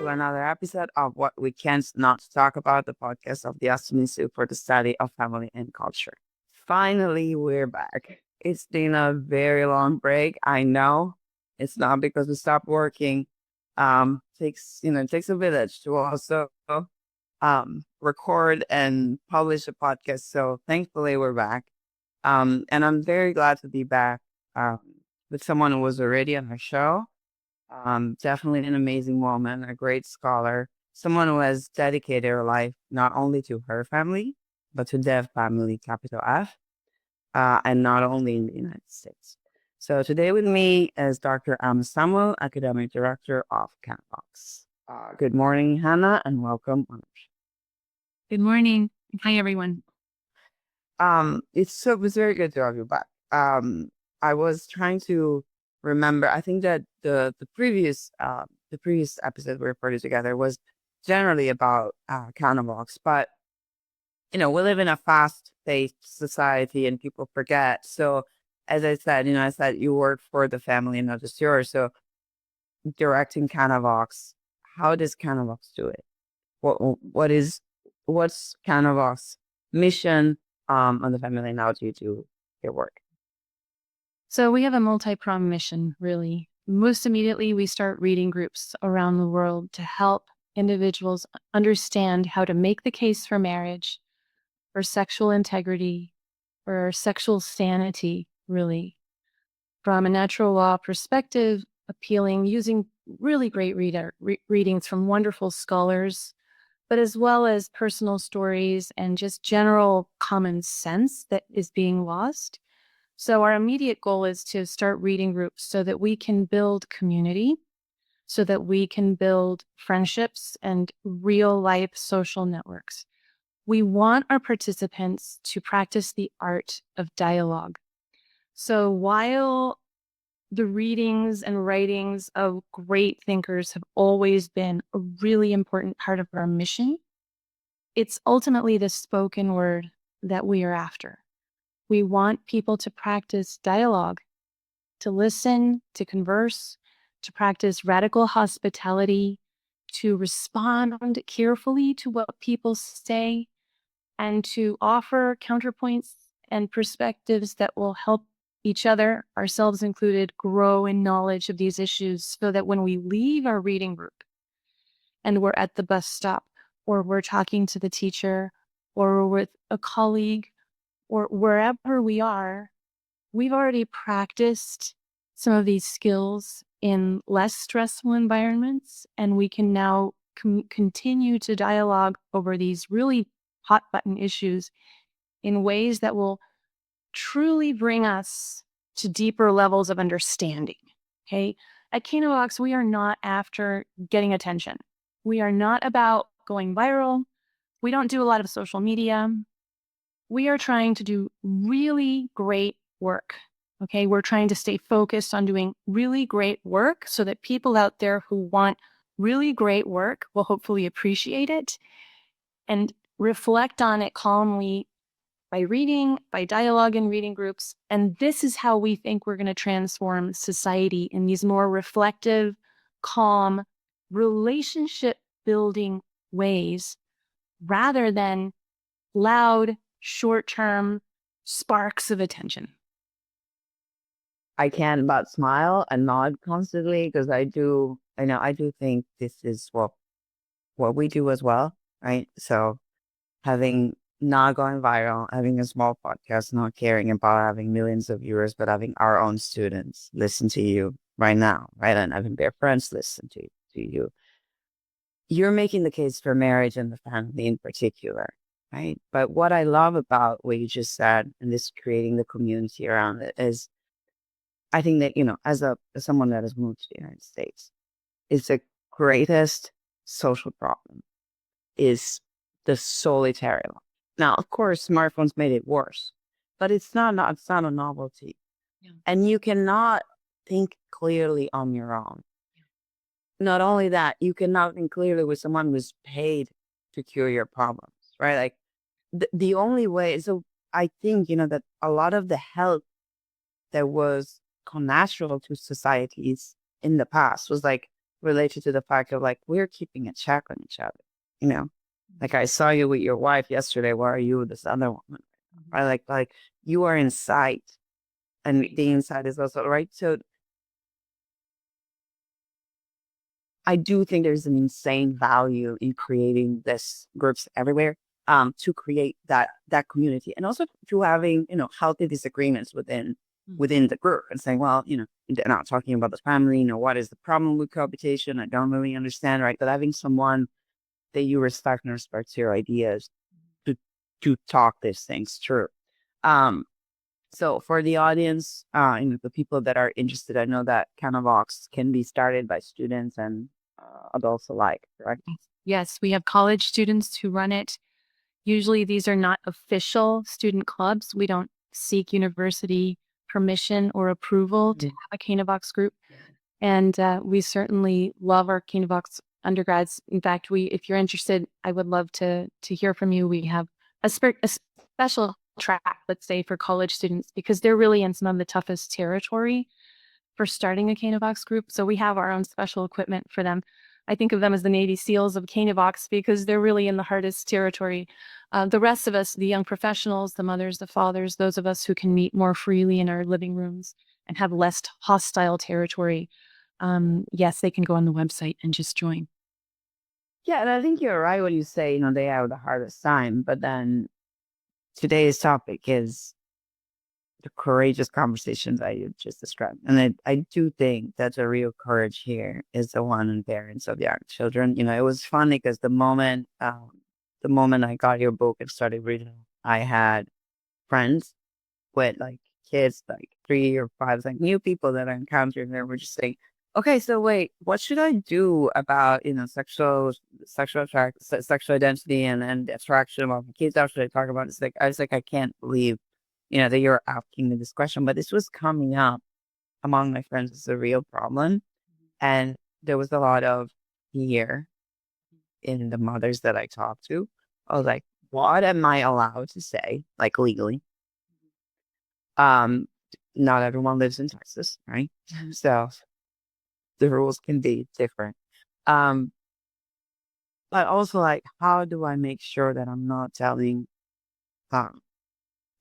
to another episode of What We Can't Not Talk About, the podcast of the Austin Institute for the Study of Family and Culture. Finally, we're back. It's been a very long break. I know it's not because we stopped working. It takes a village to also record and publish a podcast. So thankfully, we're back. And I'm very glad to be back with someone who was already on our show. Definitely an amazing woman, a great scholar, someone who has dedicated her life not only to her family, but to their family, capital F, and not only in the United States. So today with me is Dr. Samuel, Academic Director of Canavox. Good morning, Hannah, and welcome on our show. Good morning. Hi, everyone. It was very good to have you back. I was trying to remember. I think that the previous episode we recorded together was generally about Canavox, but we live in a fast-paced society and people forget. So as I said, I said you work for the family and not just yours. So directing Canavox, how does Canavox do it? What's Canavox mission on the family, and how do you do your work? So we have a multi-pronged mission, really. Most immediately, we start reading groups around the world to help individuals understand how to make the case for marriage, for sexual integrity, for sexual sanity, really. From a natural law perspective, appealing, using really great readings from wonderful scholars, but as well as personal stories and just general common sense that is being lost. So our immediate goal is to start reading groups so that we can build community, so that we can build friendships and real life social networks. We want our participants to practice the art of dialogue. So while the readings and writings of great thinkers have always been a really important part of our mission, it's ultimately the spoken word that we are after. We want people to practice dialogue, to listen, to converse, to practice radical hospitality, to respond carefully to what people say, and to offer counterpoints and perspectives that will help each other, ourselves included, grow in knowledge of these issues so that when we leave our reading group and we're at the bus stop, or we're talking to the teacher, or we're with a colleague, or wherever we are, we've already practiced some of these skills in less stressful environments, and we can now continue to dialogue over these really hot button issues in ways that will truly bring us to deeper levels of understanding. Okay. At Canavox, we are not after getting attention. We are not about going viral. We don't do a lot of social media. We are trying to do really great work. Okay. We're trying to stay focused on doing really great work so that people out there who want really great work will hopefully appreciate it and reflect on it calmly by reading, by dialogue in reading groups. And this is how we think we're going to transform society in these more reflective, calm, relationship building ways rather than loud, short-term sparks of attention. I can but smile and nod constantly because I do think this is what we do as well, right? So having not going viral, having a small podcast, not caring about having millions of viewers, but having our own students listen to you right now, right? And having their friends listen to you. You're making the case for marriage and the family in particular, right? But what I love about what you just said and this creating the community around it is I think that, as someone that has moved to the United States, it's the greatest social problem is the solitary life. Now, of course, smartphones made it worse, but it's not a novelty. Yeah. And you cannot think clearly on your own. Not only that, you cannot think clearly with someone who's paid to cure your problems, right? Like the only way, so I think, that a lot of the help that was connatural to societies in the past was like related to the fact of like we're keeping a check on each other, you know. Like I saw you with your wife yesterday. Why are you with this other woman? I like you are in sight, and the inside is also right. So I do think there's an insane value in creating this groups everywhere, to create that community, and also to having healthy disagreements within the group and saying, well, they're not talking about the family, what is the problem with cohabitation? I don't really understand, right? But having someone that you respect and respects your ideas to talk these things through. Um, so for the audience, the people that are interested, I know that Canavox can be started by students and adults alike, correct? Yes, we have college students who run it. Usually these are not official student clubs. We don't seek university permission or approval to Mhm. have a Canavox group. And we certainly love our Canavox undergrads. In fact, if you're interested, I would love to hear from you. We have a special track, let's say, for college students, because they're really in some of the toughest territory for starting a Canavox group. So we have our own special equipment for them. I think of them as the Navy SEALs of Canavox because they're really in the hardest territory. The rest of us, the young professionals, the mothers, the fathers, those of us who can meet more freely in our living rooms and have less hostile territory, yes, they can go on the website and just join. Yeah, and I think you're right when you say, they have the hardest time, but then today's topic is the courageous conversations that you just described. And I do think that the real courage here is the one in parents of young children. It was funny because the moment I got your book and started reading, I had friends with like kids like 3 or 5, like new people that I encountered, and they were just saying, okay, so wait, what should I do about sexual identity and the attraction of kids? How should I talk about it? It's like I was like, I can't believe that you're asking me this question, but this was coming up among my friends as a real problem, and there was a lot of fear in the mothers that I talked to. I was like, what am I allowed to say, like legally? Um, Not everyone lives in Texas, right? So the rules can be different. Um, but also like, how do I make sure that I'm not telling um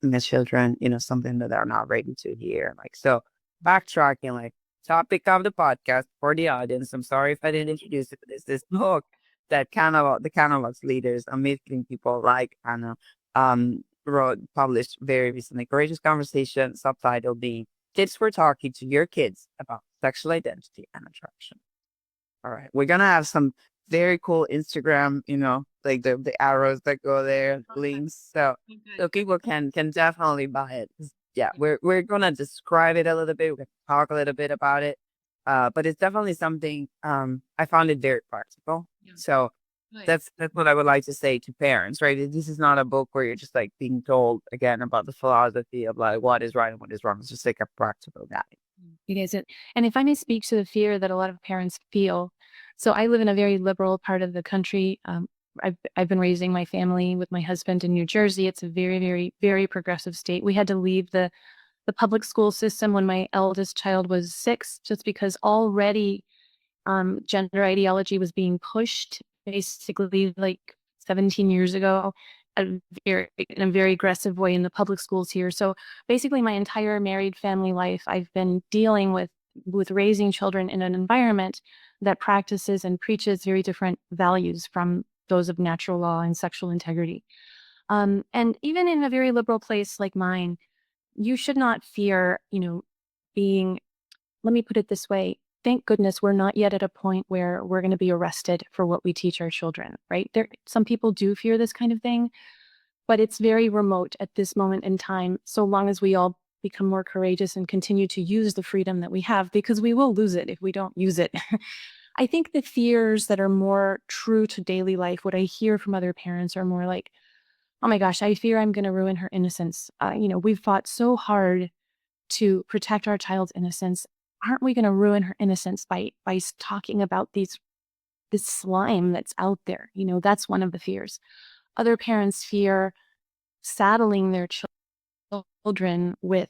the children, something that they're not ready to hear? Like, so backtracking, like topic of the podcast for the audience. I'm sorry if I didn't introduce it, but it's this book that the Canavox leaders, amazing people like Anna, published very recently. Courageous Conversation, subtitle being Kids Were Talking to Your Kids About Sexual Identity and Attraction. All right. We're gonna have some very cool Instagram, like the arrows that go there, links. So people can definitely buy it. Yeah, we're gonna describe it a little bit. We're gonna talk a little bit about it. But it's definitely something I found it very practical. So that's what I would like to say to parents, right? This is not a book where you're just like being told again about the philosophy of like what is right and what is wrong. It's just like a practical guide. It isn't. And if I may speak to the fear that a lot of parents feel. So I live in a very liberal part of the country. I've been raising my family with my husband in New Jersey. It's a very, very, very progressive state. We had to leave the public school system when my eldest child was 6, just because already gender ideology was being pushed basically like 17 years ago in a very aggressive way in the public schools here. So basically my entire married family life, I've been dealing with raising children in an environment that practices and preaches very different values from those of natural law and sexual integrity. And even in a very liberal place like mine, you should not fear, being, let me put it this way. Thank goodness we're not yet at a point where we're going to be arrested for what we teach our children, right? Some people do fear this kind of thing, but it's very remote at this moment in time, so long as we all become more courageous and continue to use the freedom that we have, because we will lose it if we don't use it. I think the fears that are more true to daily life, what I hear from other parents are more like, oh my gosh, I fear I'm going to ruin her innocence. We've fought so hard to protect our child's innocence. Aren't we going to ruin her innocence by talking about this slime that's out there? That's one of the fears. Other parents fear saddling their children with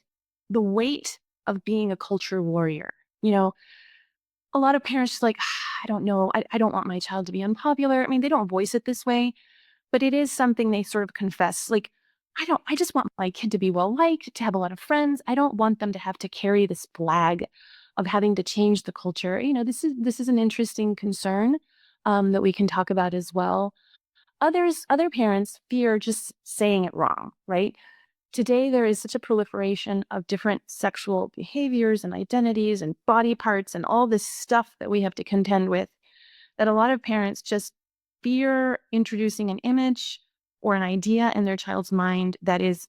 the weight of being a culture warrior. You know, a lot of parents just like, I don't know. I don't want my child to be unpopular. I mean, they don't voice it this way, but it is something they sort of confess. Like, I just want my kid to be well liked, to have a lot of friends. I don't want them to have to carry this flag of having to change the culture. This is an interesting concern that we can talk about as well. Other parents fear just saying it wrong, right? Today, there is such a proliferation of different sexual behaviors and identities and body parts and all this stuff that we have to contend with that a lot of parents just fear introducing an image or an idea in their child's mind that is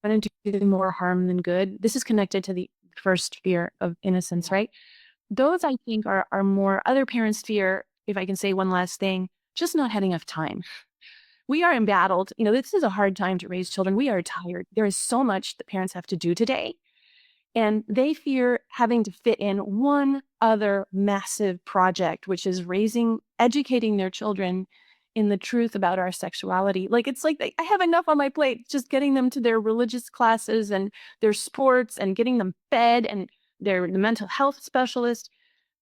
going to do more harm than good. This is connected to the first fear of innocence, right? Those I think are more other parents fear, if I can say one last thing, just not having enough time. We are embattled. This is a hard time to raise children. We are tired. There is so much that parents have to do today. And they fear having to fit in one other massive project, which is educating their children in the truth about our sexuality. Like, it's like I have enough on my plate, just getting them to their religious classes and their sports and getting them fed and the mental health specialist.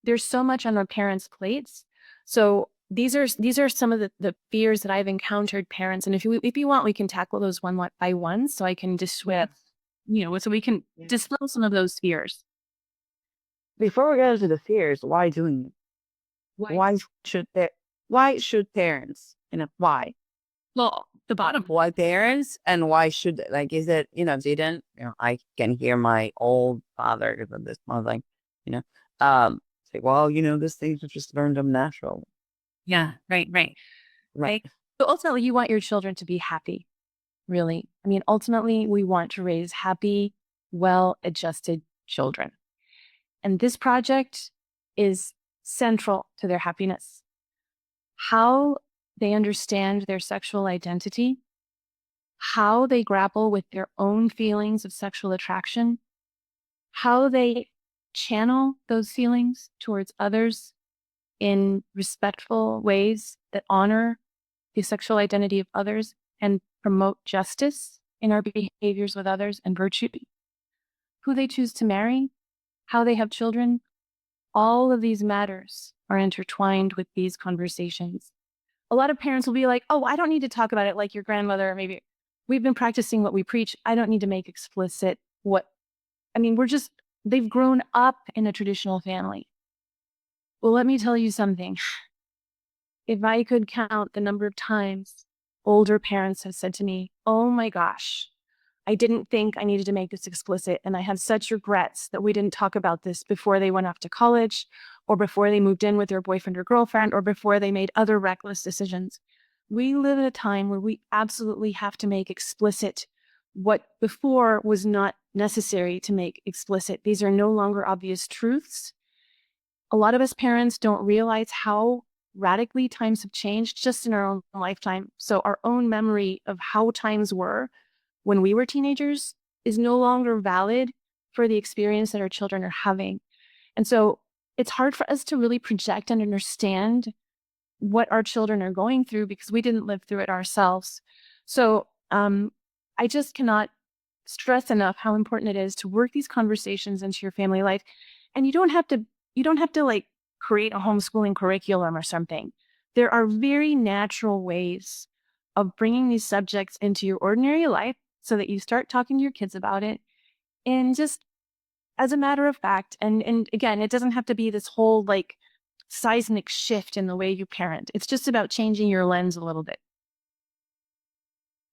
There's so much on our parents' plates. So these are some of the fears that I've encountered parents. And if you want, we can tackle those one by one. So I can dissuade, so we can dispel some of those fears. Before we get into the fears, why doing it? Why? Why should they? Why should parents? Why? Well, the bottom. Why parents and why should like? Is it didn't I can hear my old father at this point like you know say well these things are just learned them natural, Yeah, right. right? Right. So ultimately, you want your children to be happy, really. I mean, ultimately, we want to raise happy, well-adjusted children. And this project is central to their happiness. How they understand their sexual identity, how they grapple with their own feelings of sexual attraction, how they channel those feelings towards others in respectful ways that honor the sexual identity of others and promote justice in our behaviors with others and virtue, who they choose to marry, how they have children, all of these matters are intertwined with these conversations. A lot of parents will be like, oh, I don't need to talk about it like your grandmother, or maybe we've been practicing what we preach. I don't need to make explicit they've grown up in a traditional family. Well, let me tell you something. If I could count the number of times older parents have said to me, oh my gosh, I didn't think I needed to make this explicit. And I have such regrets that we didn't talk about this before they went off to college or before they moved in with their boyfriend or girlfriend or before they made other reckless decisions. We live in a time where we absolutely have to make explicit what before was not necessary to make explicit. These are no longer obvious truths. A lot of us parents don't realize how radically times have changed just in our own lifetime. So our own memory of how times were when we were teenagers is no longer valid for the experience that our children are having. And so it's hard for us to really project and understand what our children are going through because we didn't live through it ourselves. So I just cannot stress enough how important it is to work these conversations into your family life. And you don't have to like create a homeschooling curriculum or something. There are very natural ways of bringing these subjects into your ordinary life so that you start talking to your kids about it and just as a matter of fact. And again, it doesn't have to be this whole like seismic shift in the way you parent. It's just about changing your lens a little bit.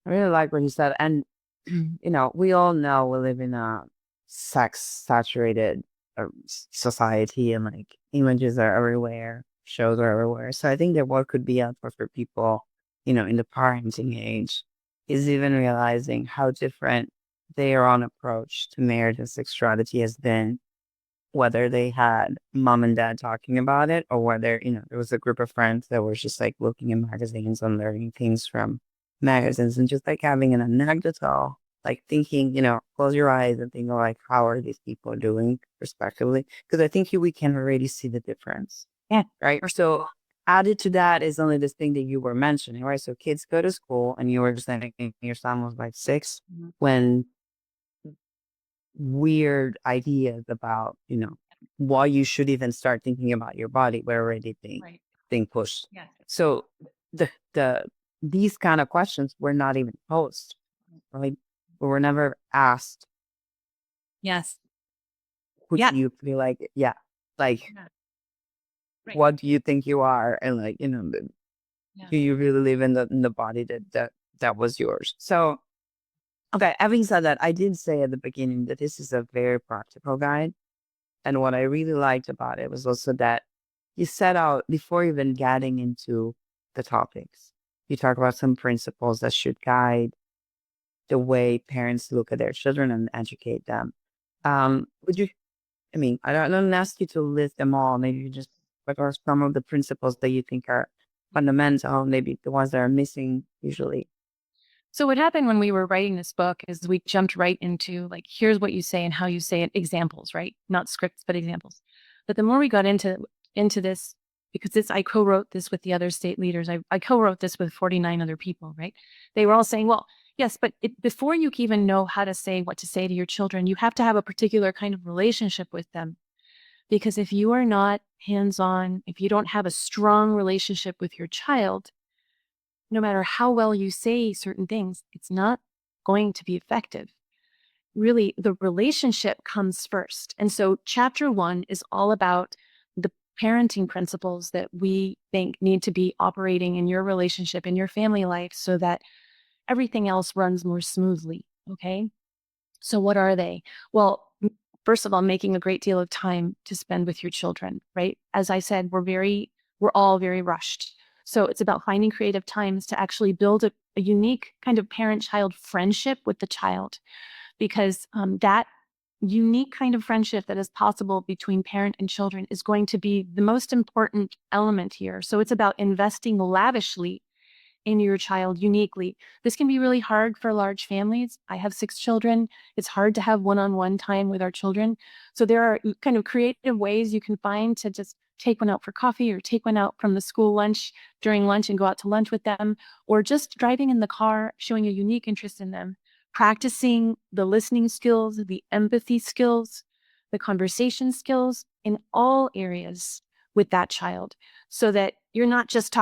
I really like what you said. And, we all know we live in a sex saturated society and like images are everywhere, shows are everywhere. So I think that what could be helpful for people, in the parenting age is even realizing how different their own approach to marriage and sexuality has been, whether they had mom and dad talking about it or whether, there was a group of friends that was just like looking in magazines and learning things from magazines and just like having an anecdotal, like thinking, close your eyes and think like, how are these people doing respectively? Because I think here we can already see the difference. Yeah. Right. So added to that is only this thing that you were mentioning, right? So kids go to school and you were just saying your son was like 6 when weird ideas about, why you should even start thinking about your body. We're already Right. being pushed. Yes. So the these kind of questions were not even posed, right? We were never asked, Yes. who Yeah. do you feel like, yeah, like, Yeah. Right. what do you think you are? And like, Yeah. do you really live in the body that was yours? So, okay, having said that, I did say at the beginning that this is a very practical guide. And what I really liked about it was also that you set out before even getting into the topics. You talk about some principles that should guide the way parents look at their children and educate them. Would you, I mean, I don't ask you to list them all. Maybe you just, what are some of the principles that you think are fundamental, maybe the ones that are missing usually? So what happened when we were writing this book is we jumped right into like, here's what you say and how you say it, examples, right? Not scripts, but examples. But the more we got into this, because this I co-wrote this with the other state leaders. I co-wrote this with 49 other people, right? They were all saying, well, yes, but before you even know how to say what to say to your children, you have to have a particular kind of relationship with them. Because if you are not hands-on, if you don't have a strong relationship with your child, no matter how well you say certain things, it's not going to be effective. Really, the relationship comes first. And so, chapter 1 is all about the parenting principles that we think need to be operating in your relationship, in your family life, so that everything else runs more smoothly. Okay. So, what are they? Well, first of all, making a great deal of time to spend with your children, right? As I said, we're all very rushed. So, it's about finding creative times to actually build a unique kind of parent child friendship with the child, because that unique kind of friendship that is possible between parent and children is going to be the most important element here. So, it's about investing lavishly in your child uniquely. This can be really hard for large families. I have 6 children. It's hard to have one-on-one time with our children. So there are kind of creative ways you can find to just take one out for coffee or take one out from the school lunch during lunch and go out to lunch with them, or just driving in the car, showing a unique interest in them, practicing the listening skills, the empathy skills, the conversation skills in all areas with that child, so that you're not just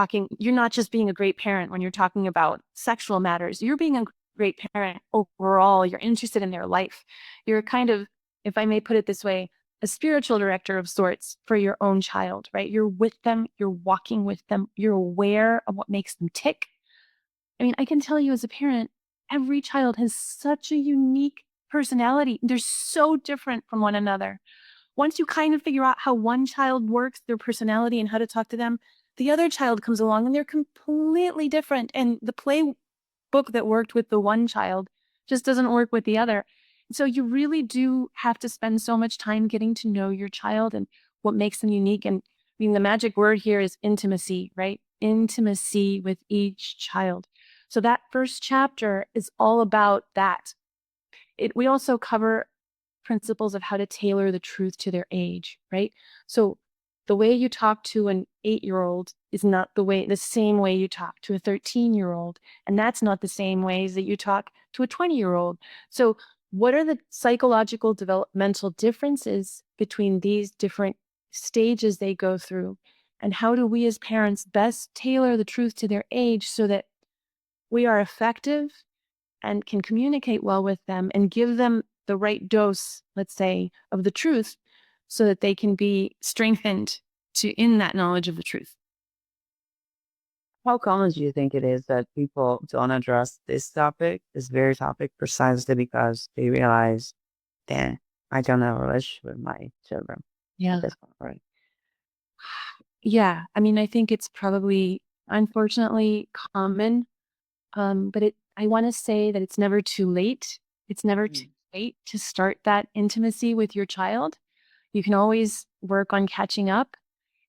being a great parent when you're talking about sexual matters. You're being a great parent overall. You're interested in their life. You're kind of, if I may put it this way, a spiritual director of sorts for your own child, right? You're with them, you're walking with them, you're aware of what makes them tick. I mean, I can tell you as a parent, every child has such a unique personality. They're so different from one another. Once you kind of figure out how one child works, their personality, and how to talk to them, the other child comes along and they're completely different. And the playbook that worked with the one child just doesn't work with the other. So you really do have to spend so much time getting to know your child and what makes them unique. And I mean, the magic word here is intimacy, right? Intimacy with each child. So that first chapter is all about that. We also cover principles of how to tailor the truth to their age, right? So the way you talk to an 8-year-old is not the same way you talk to a 13-year-old. And that's not the same ways that you talk to a 20-year-old. So what are the psychological developmental differences between these different stages they go through? And how do we as parents best tailor the truth to their age so that we are effective and can communicate well with them and give them the right dose, let's say, of the truth so that they can be strengthened to in that knowledge of the truth. How common do you think it is that people don't address this topic, this very topic, precisely because they realize, damn, I don't have a relationship with my children at Yeah. this point, right? Yeah. I mean, I think it's probably unfortunately common. I want to say that it's never too late. It's never too Mm. late to start that intimacy with your child. You can always work on catching up.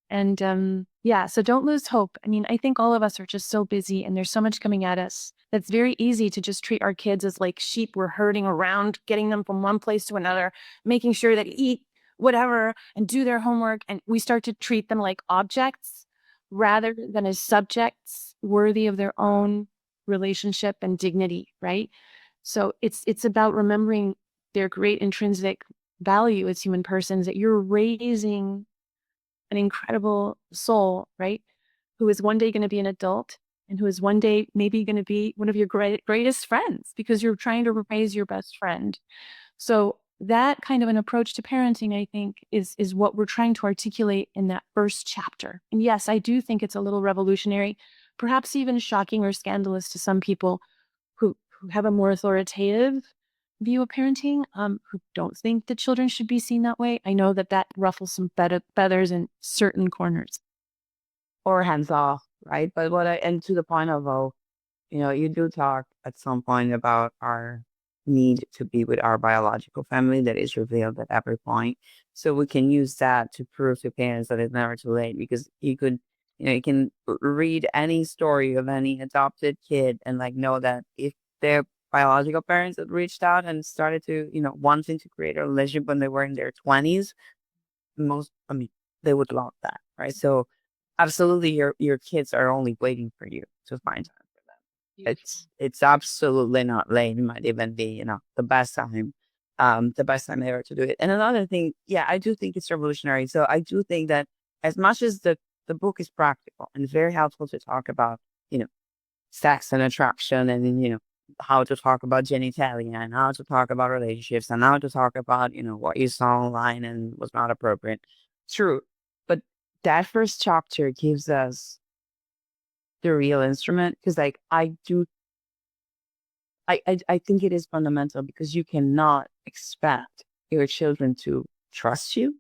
And yeah, so don't lose hope. I mean, I think all of us are just so busy and there's so much coming at us. That's very easy to just treat our kids as like sheep we're herding around, getting them from one place to another, making sure they eat whatever and do their homework. And we start to treat them like objects rather than as subjects worthy of their own relationship and dignity, right? So it's about remembering their great intrinsic value as human persons, that you're raising an incredible soul, right? Who is one day going to be an adult and who is one day maybe going to be one of your greatest friends because you're trying to raise your best friend. So that kind of an approach to parenting, I think, is what we're trying to articulate in that first chapter. And yes, I do think it's a little revolutionary, perhaps even shocking or scandalous to some people who have a more authoritative view of parenting, who don't think that children should be seen that way. I know that that ruffles some feathers in certain corners. Or hands off, right? But and to the point of, oh, you do talk at some point about our need to be with our biological family that is revealed at every point. So we can use that to prove to parents that it's never too late because you can read any story of any adopted kid and like know that if their biological parents had reached out and started to, wanting to create a relationship when they were in their 20s, I mean, they would love that, right? So absolutely, your kids are only waiting for you to find time for them. Beautiful. It's absolutely not late. It might even be, the best time ever to do it. And another thing, yeah, I do think it's revolutionary. So I do think that as much as the book is practical and very helpful to talk about, you know, sex and attraction and how to talk about genitalia and how to talk about relationships and how to talk about what you saw online and was not appropriate. True, but that first chapter gives us the real instrument because like I think it is fundamental because you cannot expect your children to trust you,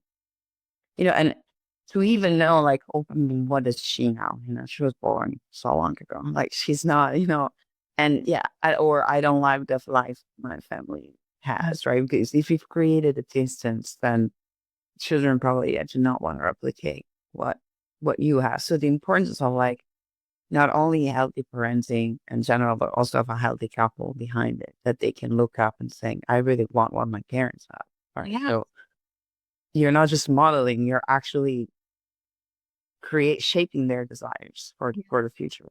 and to even know like, oh, I mean, what is she now? She was born so long ago. Like she's not, and yeah, or I don't like the life my family has, right? Because if you've created a distance, then children probably do not want to replicate what you have. So the importance of like not only healthy parenting in general, but also of a healthy couple behind it that they can look up and saying, I really want what my parents have. Right. Yeah. So you're not just modeling, you're actually shaping their desires for the future.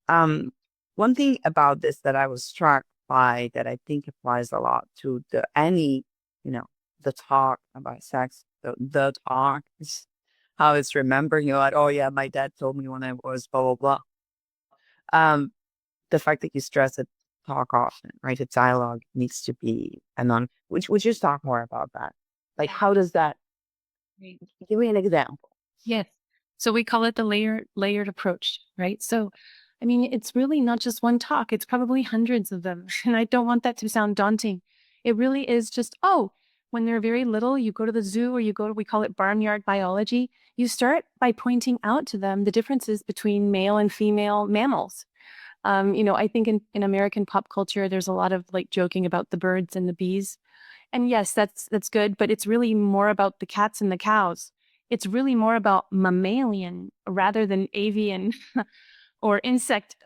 Um, One thing about this that I was struck by that I think applies a lot to you know, the talk about sex, the talk is how it's remembering, like, oh yeah, my dad told me when I was blah blah blah. Um, the fact that you stress it, talk often, right? The dialogue needs to be and on which would you talk more about that? Like how does that Right. give me an example? Yes. So we call it the layered approach, right? So, I mean, it's really not just one talk, it's probably hundreds of them. And I don't want that to sound daunting. It really is just, oh, when they're very little, you go to the zoo or you go to, we call it barnyard biology. You start by pointing out to them the differences between male and female mammals. I think in American pop culture, there's a lot of like joking about the birds and the bees. And yes, that's good, but it's really more about the cats and the cows. It's really more about mammalian rather than avian or insect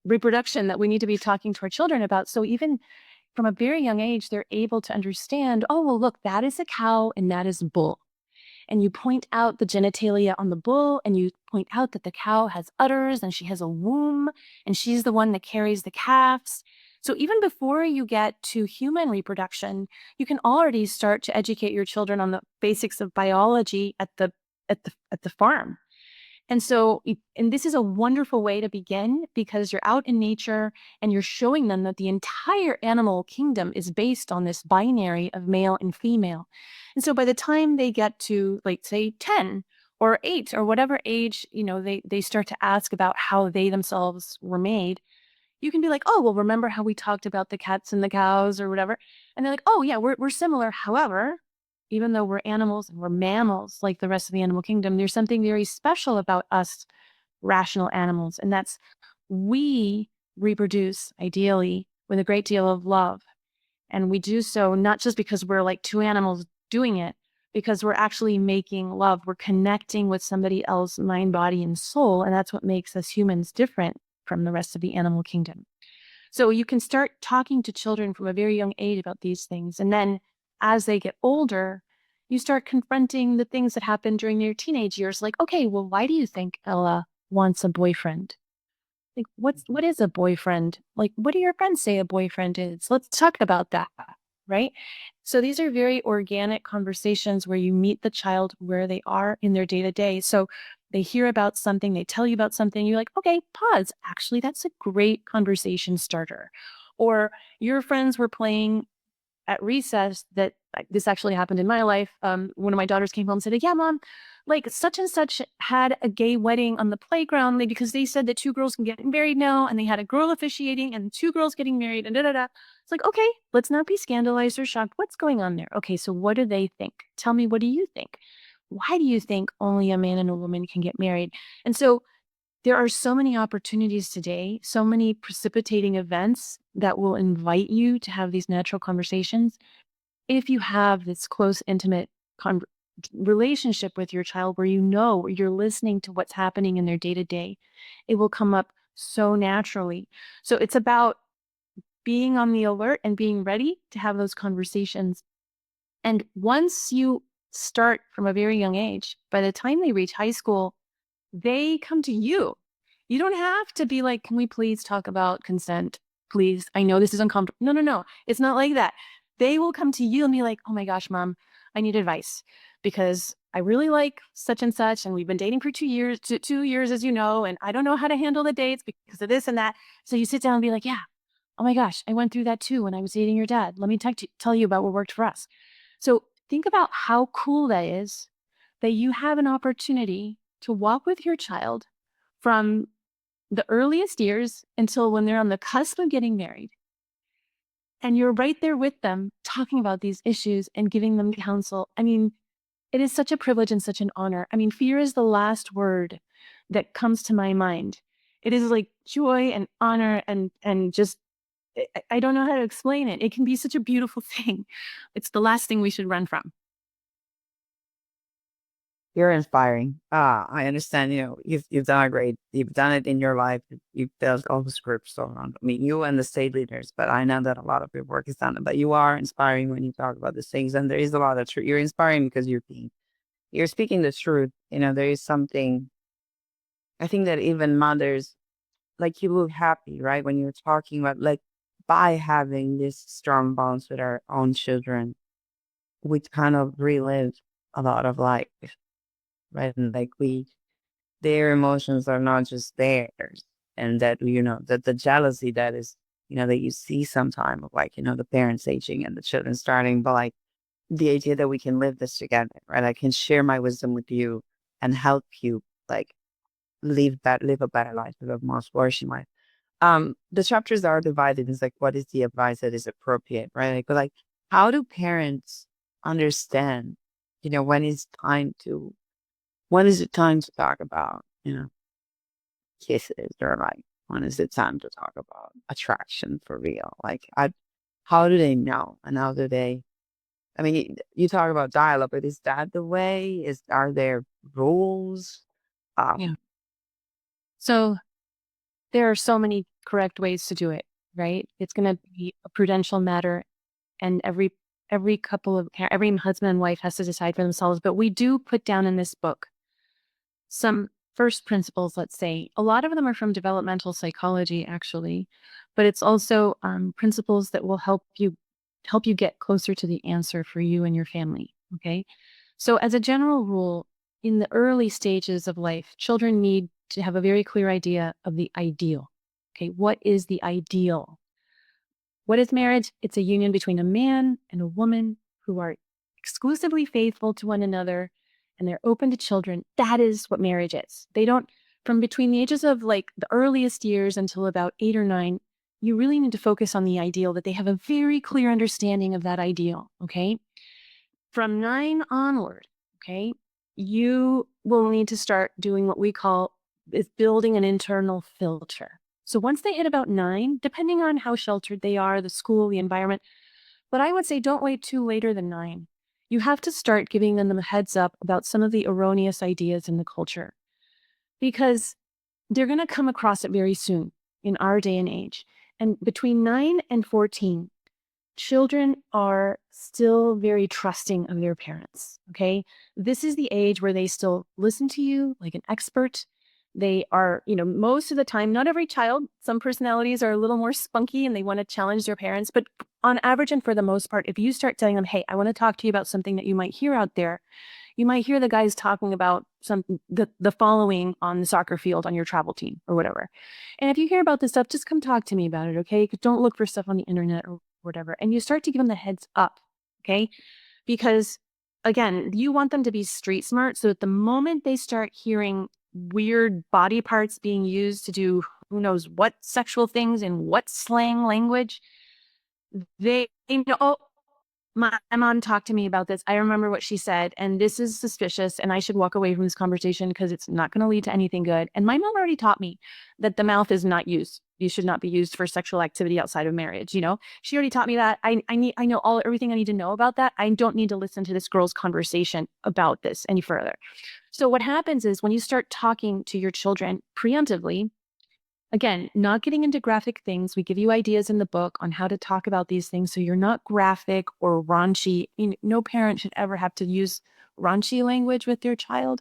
reproduction that we need to be talking to our children about. So even from a very young age, they're able to understand, oh, well, look, that is a cow and that is a bull, and you point out the genitalia on the bull, and you point out that the cow has udders and she has a womb and she's the one that carries the calves. So even before you get to human reproduction, you can already start to educate your children on the basics of biology at the farm. And so, and this is a wonderful way to begin because you're out in nature and you're showing them that the entire animal kingdom is based on this binary of male and female. And so by the time they get to, like, say, 10 or 8 or whatever age, they start to ask about how they themselves were made, you can be like, oh, well, remember how we talked about the cats and the cows or whatever? And they're like, oh, yeah, we're similar. However, even though we're animals and we're mammals like the rest of the animal kingdom, there's something very special about us rational animals. And that's we reproduce ideally with a great deal of love. And we do so not just because we're like two animals doing it, because we're actually making love. We're connecting with somebody else, mind, body, and soul. And that's what makes us humans different from the rest of the animal kingdom. So you can start talking to children from a very young age about these things. And then as they get older, you start confronting the things that happen during their teenage years. Like, okay, well, why do you think Ella wants a boyfriend? Like, what is a boyfriend? Like, what do your friends say a boyfriend is? Let's talk about that. right? So these are very organic conversations where you meet the child where they are in their day to day. So they hear about something, they tell you about something, you're like, okay, pause. Actually, that's a great conversation starter. Or your friends were playing at recess that this actually happened in my life. One of my daughters came home and said, yeah, mom, like such and such had a gay wedding on the playground because they said that two girls can get married now. And they had a girl officiating and two girls getting married and da da da. It's like, okay, let's not be scandalized or shocked. What's going on there? Okay, so what do they think? Tell me, what do you think? Why do you think only a man and a woman can get married? And so there are so many opportunities today, so many precipitating events that will invite you to have these natural conversations. If you have this close, intimate con- relationship with your child where where you're listening to what's happening in their day to day, it will come up so naturally. So it's about being on the alert and being ready to have those conversations. And once you start from a very young age, by the time they reach high school, they come to you. You don't have to be like, can we please talk about consent? Please. I know this is uncomfortable. No, no, no. It's not like that. They will come to you and be like, oh my gosh, mom, I need advice because I really like such and such. And we've been dating for 2 years, 2 years, as you know, and I don't know how to handle the dates because of this and that. So you sit down and be like, yeah, oh my gosh, I went through that too when I was dating your dad. Let me tell you about what worked for us. So think about how cool that is that you have an opportunity to walk with your child from the earliest years until when they're on the cusp of getting married. And you're right there with them talking about these issues and giving them counsel. I mean, it is such a privilege and such an honor. I mean, fear is the last word that comes to my mind. It is like joy and honor and just I don't know how to explain it. It can be such a beautiful thing. It's the last thing we should run from. You're inspiring. I understand, you've done a great, you've done it in your life. You've built all the scripts around. I mean, you and the state leaders, but I know that a lot of your work is done. But you are inspiring when you talk about these things. And there is a lot of truth. You're inspiring because you're speaking the truth. There is something, I think that even mothers, like you look happy, right? When you're talking about like by having this strong bonds with our own children, we kind of relive a lot of life, right? And like their emotions are not just theirs. And that, that the jealousy that is, that you see sometime of like, the parents aging and the children starting, but like the idea that we can live this together, right? I can share my wisdom with you and help you like live a better life, live a more flourishing life. The chapters are divided. It's like, what is the advice that is appropriate, right? Like, how do parents understand, when it's time to, when is it time to talk about, kisses, or like, when is it time to talk about attraction for real? Like, how do they know? And how do they, I mean, you talk about dialogue, but is that the way? Are there rules? Yeah. Um, So there are so many correct ways to do it, right? It's going to be a prudential matter, and every husband and wife has to decide for themselves. But we do put down in this book some first principles. Let's say a lot of them are from developmental psychology, actually, but it's also principles that will help you get closer to the answer for you and your family. Okay, so as a general rule, in the early stages of life, children need to have a very clear idea of the ideal. Okay, what is the ideal? What is marriage? It's a union between a man and a woman who are exclusively faithful to one another and they're open to children. That is what marriage is. They don't, from between the ages of like the earliest years until about 8 or 9, you really need to focus on the ideal, that they have a very clear understanding of that ideal. Okay. From 9 onward, okay, you will need to start doing what we call is building an internal filter. So once they hit about 9, depending on how sheltered they are, the school, the environment, but I would say don't wait too later than 9. You have to start giving them a heads up about some of the erroneous ideas in the culture because they're going to come across it very soon in our day and age. And between 9 and 14, children are still very trusting of their parents. Okay. This is the age where they still listen to you like an expert. They are, most of the time, not every child, some personalities are a little more spunky and they want to challenge their parents. But on average and for the most part, if you start telling them, hey, I want to talk to you about something that you might hear out there, you might hear the guys talking about the following on the soccer field on your travel team or whatever. And if you hear about this stuff, just come talk to me about it, okay? Don't look for stuff on the internet or whatever. And you start to give them the heads up, okay? Because again, you want them to be street smart. So at the moment they start hearing weird body parts being used to do who knows what sexual things in what slang language, they know, oh, my mom talked to me about this. I remember what she said, and this is suspicious, and I should walk away from this conversation because it's not going to lead to anything good. And my mom already taught me that the mouth is not used. You should not be used for sexual activity outside of marriage. She already taught me that. I know everything I need to know about that. I don't need to listen to this girl's conversation about this any further. So what happens is when you start talking to your children preemptively, again, not getting into graphic things. We give you ideas in the book on how to talk about these things so you're not graphic or raunchy. No parent should ever have to use raunchy language with their child.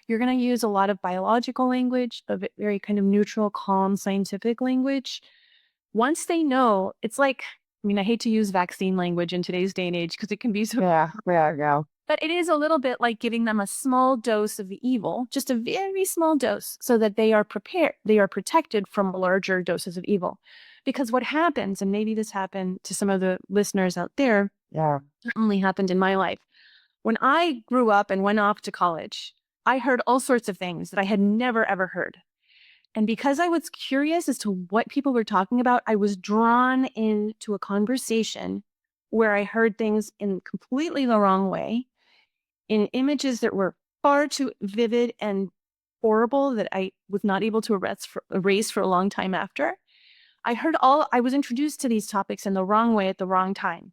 You're going to use a lot of biological language, a very kind of neutral, calm, scientific language. Once they know, it's like, I hate to use vaccine language in today's day and age because it can be so. Yeah. But it is a little bit like giving them a small dose of the evil, just a very small dose, so that they are prepared, they are protected from larger doses of evil. Because what happens, and maybe this happened to some of the listeners out there, Yeah. certainly happened in my life. When I grew up and went off to college, I heard all sorts of things that I had never, ever heard. And because I was curious as to what people were talking about, I was drawn into a conversation where I heard things in completely the wrong way, in images that were far too vivid and horrible that I was not able to erase for a long time after. I was introduced to these topics in the wrong way at the wrong time.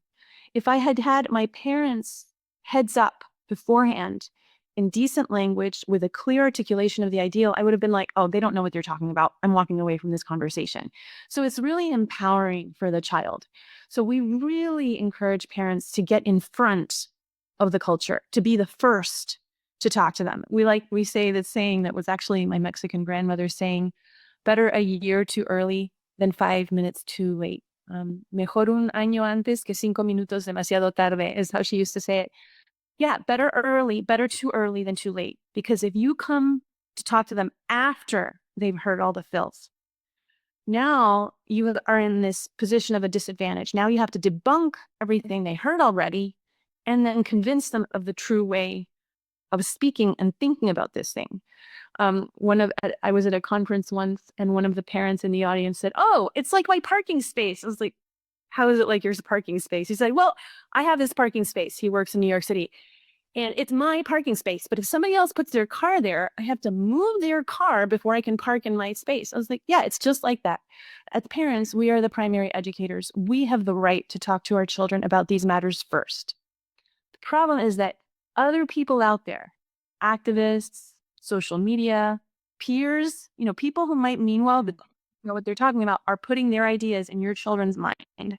If I had had my parents' heads up beforehand in decent language with a clear articulation of the ideal, I would have been like, oh, they don't know what they're talking about. I'm walking away from this conversation. So it's really empowering for the child. So we really encourage parents to get in front of the culture, to be the first to talk to them. We say the saying that was actually my Mexican grandmother saying, better a year too early than 5 minutes too late. Mejor un año antes que 5 minutos demasiado tarde is how she used to say it. Yeah, better too early than too late. Because if you come to talk to them after they've heard all the filth, now you are in this position of a disadvantage. Now you have to debunk everything they heard already and then convince them of the true way of speaking and thinking about this thing. I was at a conference once and one of the parents in the audience said, oh, it's like my parking space. I was like, how is it like your parking space? He said, well, I have this parking space. He works in New York City and it's my parking space. But if somebody else puts their car there, I have to move their car before I can park in my space. I was like, yeah, it's just like that. As parents, we are the primary educators. We have the right to talk to our children about these matters first. The problem is that other people out there, activists, social media, peers, people who might mean well, but know what they're talking about, are putting their ideas in your children's mind.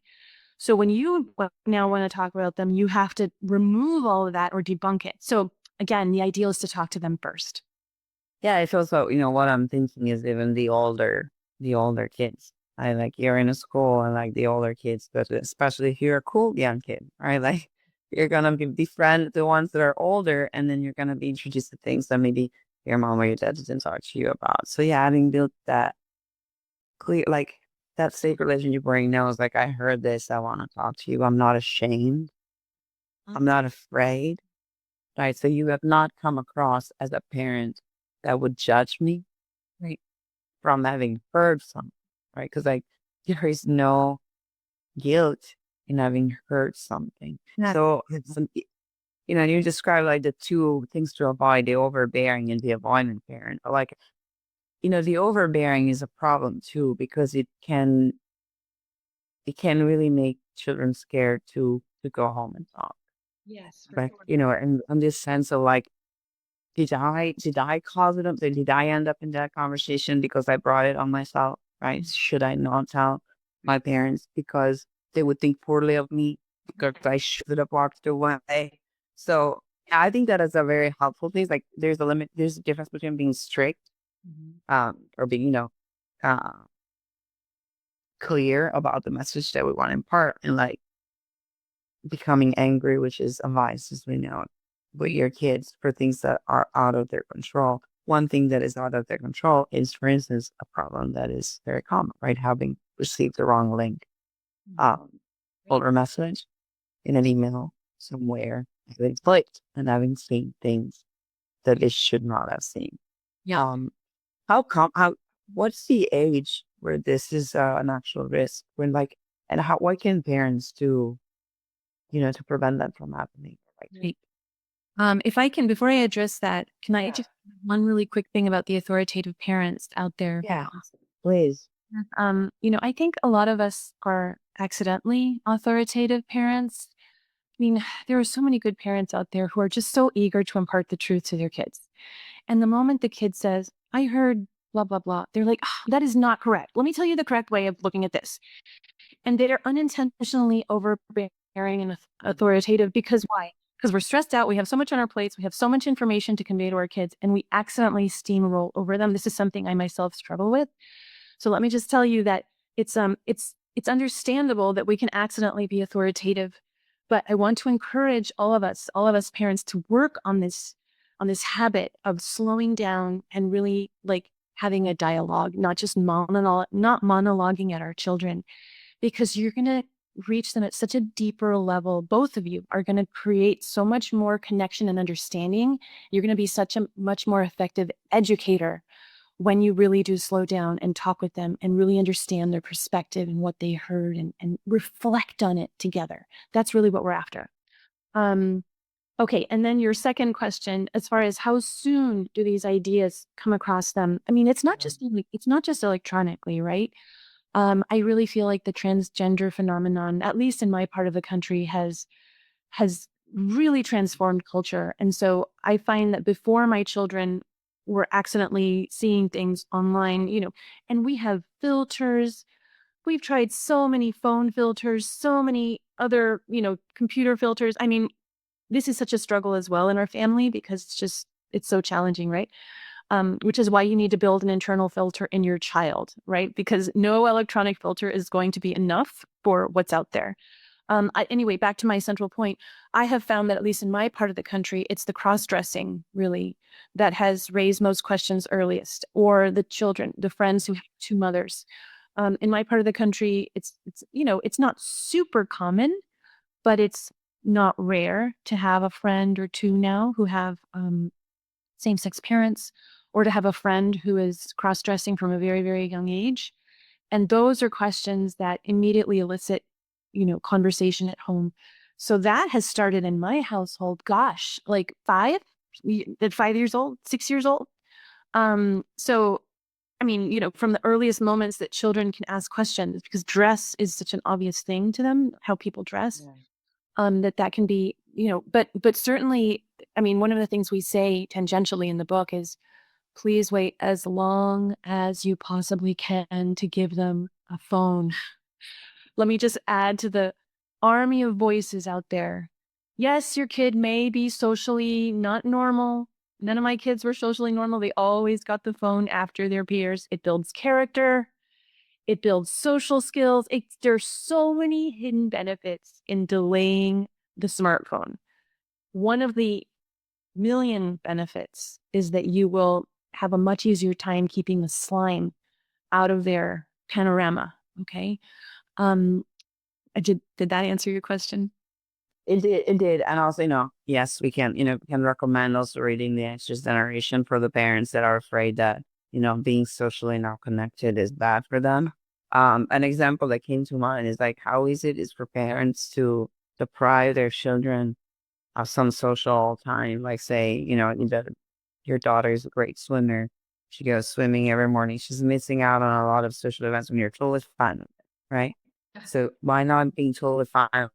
So when you now want to talk about them, you have to remove all of that or debunk it. So again, the ideal is to talk to them first. Yeah, it's also, what I'm thinking is even the older kids. I like you're in a school and like the older kids, but especially if you're a cool young kid, right? Like you're gonna befriend the ones that are older, and then you're gonna be introduced to things that maybe your mom or your dad didn't talk to you about. So yeah, having built that clear, like that safe relationship where he knows, like I heard this, I want to talk to you. I'm not ashamed. I'm not afraid. Right. So you have not come across as a parent that would judge me, right, from having heard something, right? Because like there is no guilt in having heard something. So you describe like the two things to avoid, the overbearing and the avoidant parent. Like, the overbearing is a problem too, because it can really make children scared to go home and talk. Yes, for But sure. and this sense of like, did I cause it up? Did I end up in that conversation because I brought it on myself? Right? Should I not tell my parents because they would think poorly of me because I should have walked away? So I think that is a very helpful thing. Like there's a limit. There's a difference between being strict or being, uh, clear about the message that we want to impart, and like becoming angry, which is a vice, as we know, with your kids for things that are out of their control. One thing that is out of their control is, for instance, a problem that is very common, right? Having received the wrong link, um, or message in an email somewhere, having clicked and having seen things that it should not have seen. Yeah. Um, how what's the age where this is an actual risk? When like, and how what can parents do, to prevent that from happening? Like, Right. If I can, before I address that, can I yeah, just one really quick thing about the authoritative parents out there? yeah, please. I think a lot of us are accidentally authoritative parents. I mean, there are so many good parents out there who are just so eager to impart the truth to their kids. And the moment the kid says, I heard blah, blah, blah, they're like, "Ah, that is not correct. Let me tell you the correct way of looking at this." And they're unintentionally overbearing and authoritative because why? Because we're stressed out. We have so much on our plates. We have so much information to convey to our kids, and we accidentally steamroll over them. This is something I myself struggle with. So let me just tell you that it's understandable that we can accidentally be authoritative, but I want to encourage all of us parents to work on this habit of slowing down and really like having a dialogue, not just not monologuing at our children, because you're going to reach them at such a deeper level. Both of you are going to create so much more connection and understanding. You're going to be such a much more effective educator when you really do slow down and talk with them and really understand their perspective and what they heard and reflect on it together. That's really what we're after. Um, okay. And then your second question, as far as how soon do these ideas come across them? I mean, it's not just electronically, right? I really feel like the transgender phenomenon, at least in my part of the country, has really transformed culture. And so I find that before my children were accidentally seeing things online, and we have filters. We've tried so many phone filters, so many other, computer filters. I mean, this is such a struggle as well in our family because it's so challenging, right? Which is why you need to build an internal filter in your child, right? Because no electronic filter is going to be enough for what's out there. Anyway, back to my central point, I have found that at least in my part of the country, it's the cross-dressing really that has raised most questions earliest, or the children, the friends who have two mothers. In my part of the country, it's not super common, but it's not rare to have a friend or two now who have same-sex parents, or to have a friend who is cross-dressing from a very, very young age. And those are questions that immediately elicit, conversation at home. So that has started in my household, gosh, like at 5 years old, 6 years old. So I mean, from the earliest moments that children can ask questions, because dress is such an obvious thing to them, how people dress, Yeah. that can be, but certainly, I mean, one of the things we say tangentially in the book is please wait as long as you possibly can to give them a phone. Let me just add to the army of voices out there. Yes, your kid may be socially not normal. None of my kids were socially normal. They always got the phone after their peers. It builds character. It builds social skills. There's so many hidden benefits in delaying the smartphone. One of the million benefits is that you will have a much easier time keeping the slime out of their panorama. Okay. Um, did that answer your question? It did. And also, yes, we can recommend also reading The Anxious Generation for the parents that are afraid that, being socially not connected is bad for them. An example that came to mind is like how easy it is for parents to deprive their children of some social time. Like say, your daughter is a great swimmer. She goes swimming every morning. She's missing out on a lot of social events when you're totally fine with it, right? So why not being totally fine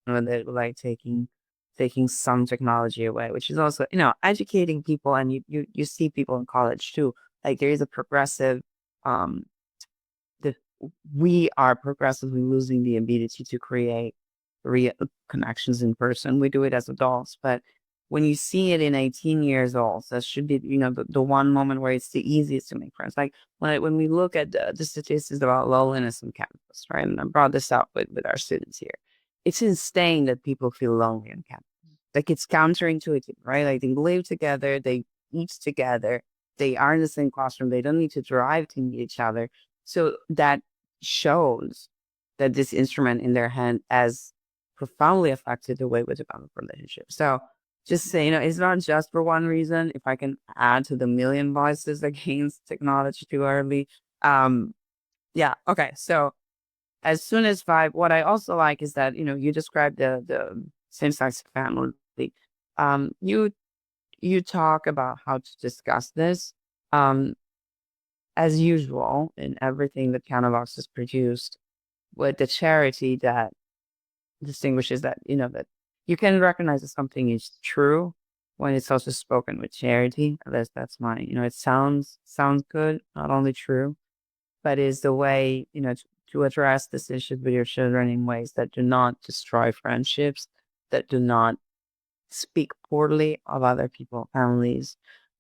with it, like taking some technology away, which is also, educating people, and you see people in college too. Like there is a progressive, um, the we are progressively losing the ability to create real connections in person. We do it as adults, but when you see it in 18 years old, that should be, the one moment where it's the easiest to make friends. Like when we look at the statistics about loneliness on campus, right? And I brought this up with our students here. It's insane that people feel lonely on campus. Like it's counterintuitive, right? Like they live together, they eat together, they are in the same classroom, they don't need to drive to meet each other. So that shows that this instrument in their hand has profoundly affected the way we develop relationships. So just say, it's not just for one reason. If I can add to the million voices against technology too early. Yeah. Okay. So as soon as five, what I also like is that, you described the same-sex family. You talk about how to discuss this. Um, as usual in everything that Canavox has produced, with the charity that distinguishes that, that you can recognize that something is true when it's also spoken with charity. At least that's my, it sounds good, not only true, but is the way, to address this issue with your children in ways that do not destroy friendships, that do not speak poorly of other people's families.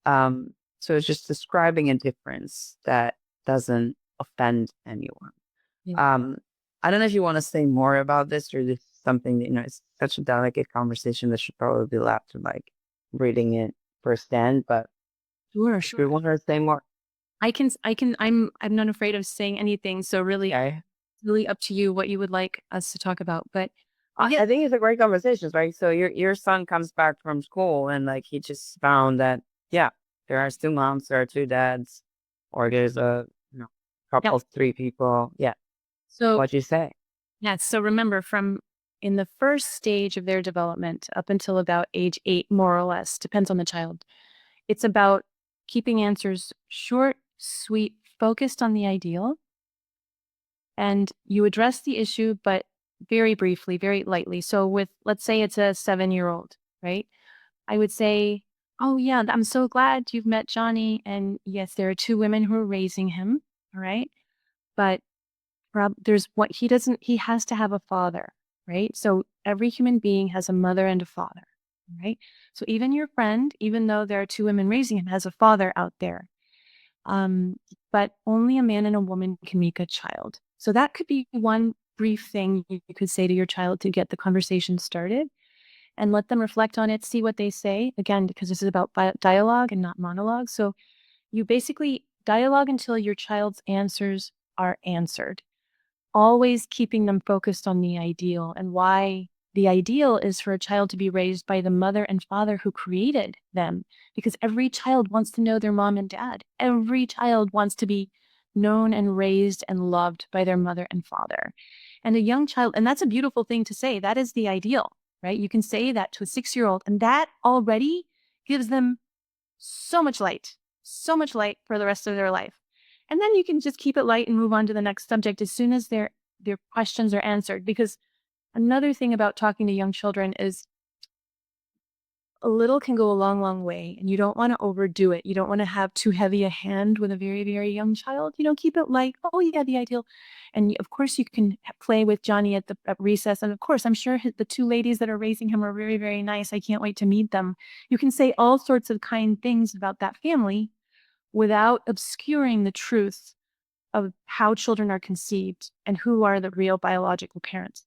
Um, so it's just describing a difference that doesn't offend anyone. Yeah. Um, I don't know if you want to say more about this, or this is something that, it's such a delicate conversation that should probably be left to like reading it firsthand. But Sure, if you sure. want to say more, I'm not afraid of saying anything. So really, okay. really up to you what you would like us to talk about. But yeah, I think it's a great conversation, right? So your son comes back from school and like he just found that, yeah, there are two moms, there are two dads, or there's a, yeah. couple, three people. Yeah. So What'd you say? yeah, so remember from in the first stage of their development up until about age 8, more or less, depends on the child. It's about keeping answers short, sweet, focused on the ideal, and you address the issue, but very briefly, very lightly. So with, let's say it's a 7-year-old, right? I would say, oh yeah, I'm so glad you've met Johnny. And yes, there are two women who are raising him. All right. But there's what he has to have a father, right? So every human being has a mother and a father, right? So even your friend, even though there are two women raising him, has a father out there. Um, but only a man and a woman can make a child. So that could be one brief thing you could say to your child to get the conversation started and let them reflect on it, see what they say. Again, because this is about dialogue and not monologue. So you basically dialogue until your child's answers are answered, always keeping them focused on the ideal and why the ideal is for a child to be raised by the mother and father who created them. Because every child wants to know their mom and dad. Every child wants to be known and raised and loved by their mother and father. And a young child, and that's a beautiful thing to say, that is the ideal, right? You can say that to a 6-year-old, and that already gives them so much light for the rest of their life. And then you can just keep it light and move on to the next subject as soon as their questions are answered. Because another thing about talking to young children is a little can go a long, long way, and you don't want to overdo it. You don't want to have too heavy a hand with a very, very young child. Keep it light. Oh, yeah, the ideal. And of course, you can play with Johnny at recess. And of course, I'm sure the two ladies that are raising him are very, very nice. I can't wait to meet them. You can say all sorts of kind things about that family without obscuring the truth of how children are conceived and who are the real biological parents.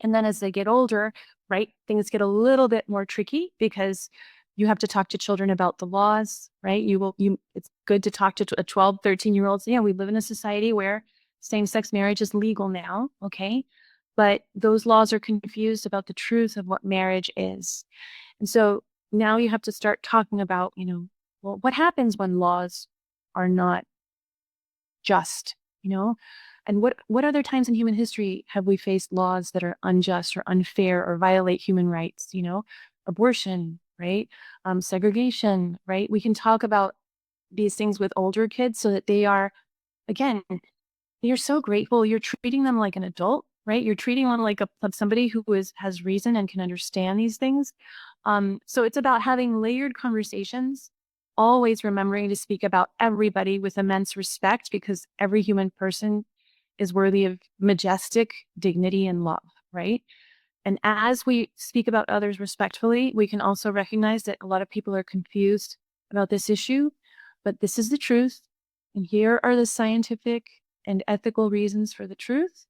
And then as they get older, right, things get a little bit more tricky because you have to talk to children about the laws, right? It's good to talk to a 12, 13-year-olds. Yeah, we live in a society where same-sex marriage is legal now, okay? But those laws are confused about the truth of what marriage is. And so now you have to start talking about, well, what happens when laws are not just, you know? And what other times in human history have we faced laws that are unjust or unfair or violate human rights, Abortion, right? Segregation, right? We can talk about these things with older kids so that they are, again, you're so grateful. You're treating them like an adult, right? You're treating them like somebody who has reason and can understand these things. So it's about having layered conversations, always remembering to speak about everybody with immense respect because every human person is worthy of majestic dignity and love, right? And as we speak about others respectfully, we can also recognize that a lot of people are confused about this issue, but this is the truth. And here are the scientific and ethical reasons for the truth.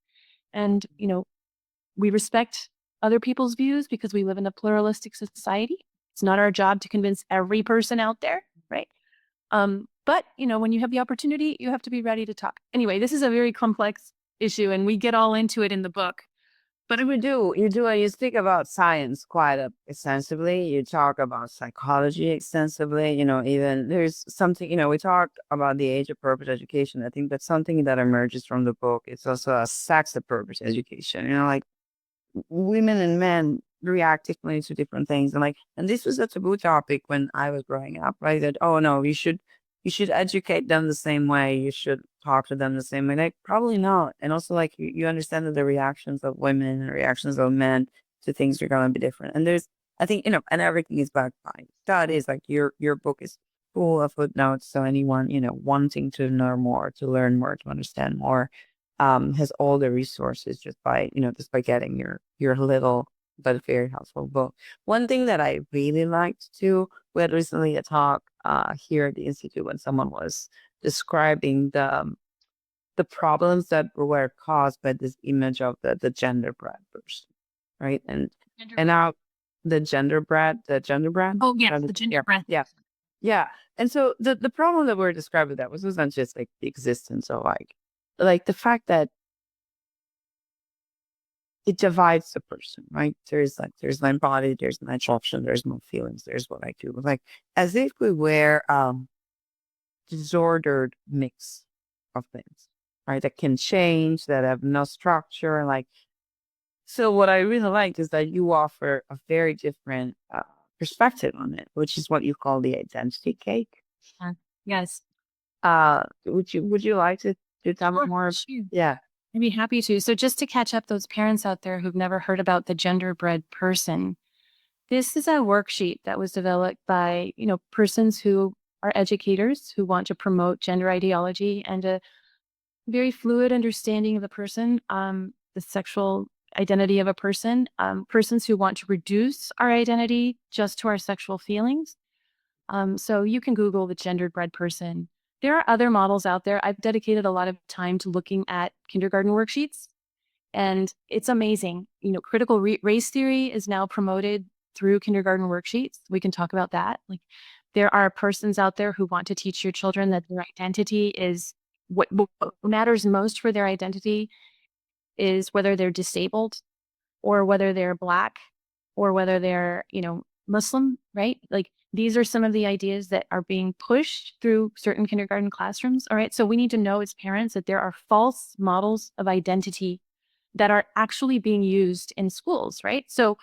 And, we respect other people's views because we live in a pluralistic society. It's not our job to convince every person out there, right? But when you have the opportunity, you have to be ready to talk. Anyway, this is a very complex issue, and we get all into it in the book. But you do, and you speak about science quite extensively. You talk about psychology extensively. Even there's something, we talked about the age of purpose education. I think that's something that emerges from the book. It's also a sex of purpose education. Like women and men react differently to different things. And this was a taboo topic when I was growing up, right? That, oh no, you should educate them the same way. You should talk to them the same way. Like, probably not. And also, like, you understand that the reactions of women and reactions of men to things are going to be different. And I think, and everything is backed by studies. Like, your book is full of footnotes. So anyone, wanting to know more, to learn more, to understand more, has all the resources just by getting your little but very helpful book. One thing that I really liked too, we had recently a talk here at the institute when someone was describing the problems that were caused by this image of the genderbread person, right? And now the gender brand. Oh, yes, the ginger Yeah, breath. yeah, yeah. And so the problem that we're describing that wasn't just like the existence of like the fact that it divides the person, right? There's my body, there's my option, there's my feelings, there's what I do. Like, as if we were disordered mix of things, right? That can change, that have no structure. Like, so what I really like is that you offer a very different perspective on it, which is what you call the identity cake. Yes. Would you like to tell me Sure, more? sure. Yeah. I'd be happy to. So just to catch up those parents out there who've never heard about the genderbread person, this is a worksheet that was developed by, persons who are educators who want to promote gender ideology and a very fluid understanding of the person, the sexual identity of a person, persons who want to reduce our identity just to our sexual feelings. So you can Google the gendered bread person. There are other models out there. I've dedicated a lot of time to looking at kindergarten worksheets, and it's amazing. Critical race theory is now promoted through kindergarten worksheets. We can talk about that. Like, there are persons out there who want to teach your children that their identity is what matters most for their identity is whether they're disabled or whether they're Black or whether they're, Muslim, right? Like, these are some of the ideas that are being pushed through certain kindergarten classrooms. All right. So we need to know as parents that there are false models of identity that are actually being used in schools, right? So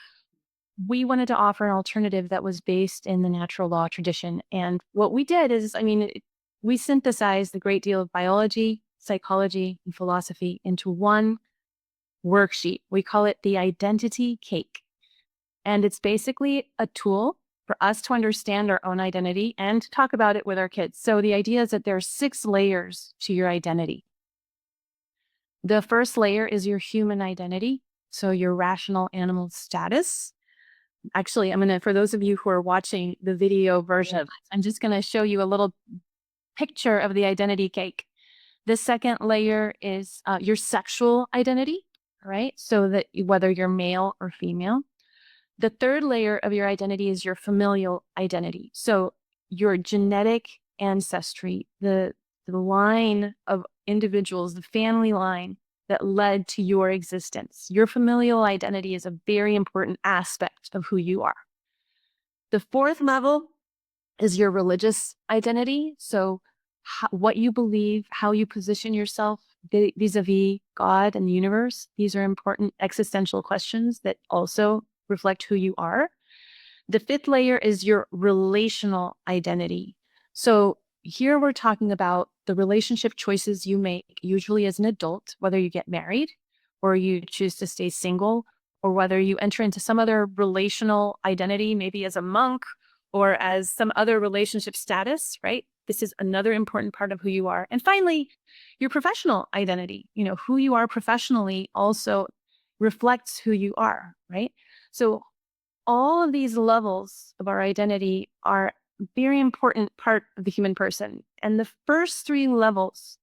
we wanted to offer an alternative that was based in the natural law tradition. And what we did is, we synthesized the great deal of biology, psychology, and philosophy into one worksheet. We call it the identity cake. And it's basically a tool for us to understand our own identity and to talk about it with our kids. So the idea is that there are 6 layers to your identity. The first layer is your human identity. So your rational animal status. Actually, for those of you who are watching the video version, I'm just going to show you a little picture of the identity cake. The second layer is your sexual identity, right? So that whether you're male or female. The third layer of your identity is your familial identity. So your genetic ancestry, the line of individuals, the family line that led to your existence. Your familial identity is a very important aspect of who you are. The fourth level is your religious identity. So what you believe, how you position yourself vis-a-vis God and the universe. These are important existential questions that also reflect who you are. The fifth layer is your relational identity. So here we're talking about the relationship choices you make, usually as an adult, whether you get married or you choose to stay single, or whether you enter into some other relational identity, maybe as a monk or as some other relationship status, right? This is another important part of who you are. And finally, your professional identity, who you are professionally also reflects who you are, right? So all of these levels of our identity are a very important part of the human person. And the first three levels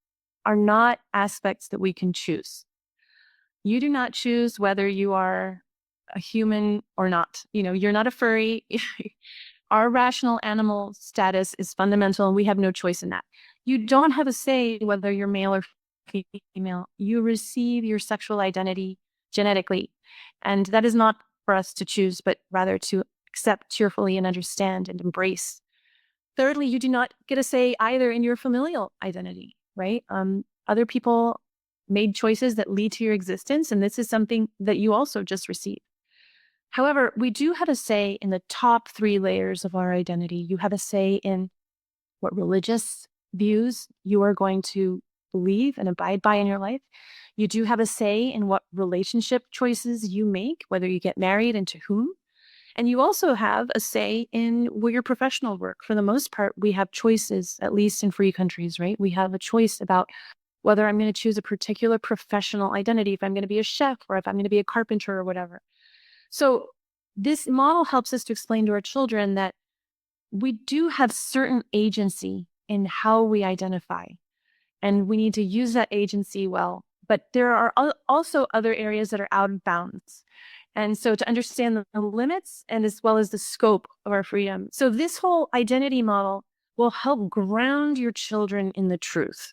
are not aspects that we can choose. You do not choose whether you are a human or not. You're not a furry. Our rational animal status is fundamental, and we have no choice in that. You don't have a say whether you're male or female. You receive your sexual identity genetically. And that is not for us to choose, but rather to accept cheerfully and understand and embrace. Thirdly, you do not get a say either in your familial identity, right? Other people made choices that lead to your existence, and this is something that you also just received. However, we do have a say in the top three layers of our identity. You have a say in what religious views you are going to believe and abide by in your life. You do have a say in what relationship choices you make, whether you get married and to whom. And you also have a say in your professional work. For the most part, we have choices, at least in free countries, right? We have a choice about whether I'm going to choose a particular professional identity, if I'm going to be a chef or if I'm going to be a carpenter or whatever. So this model helps us to explain to our children that we do have certain agency in how we identify, and we need to use that agency well. But there are also other areas that are out of bounds. And so to understand the limits and as well as the scope of our freedom. So this whole identity model will help ground your children in the truth,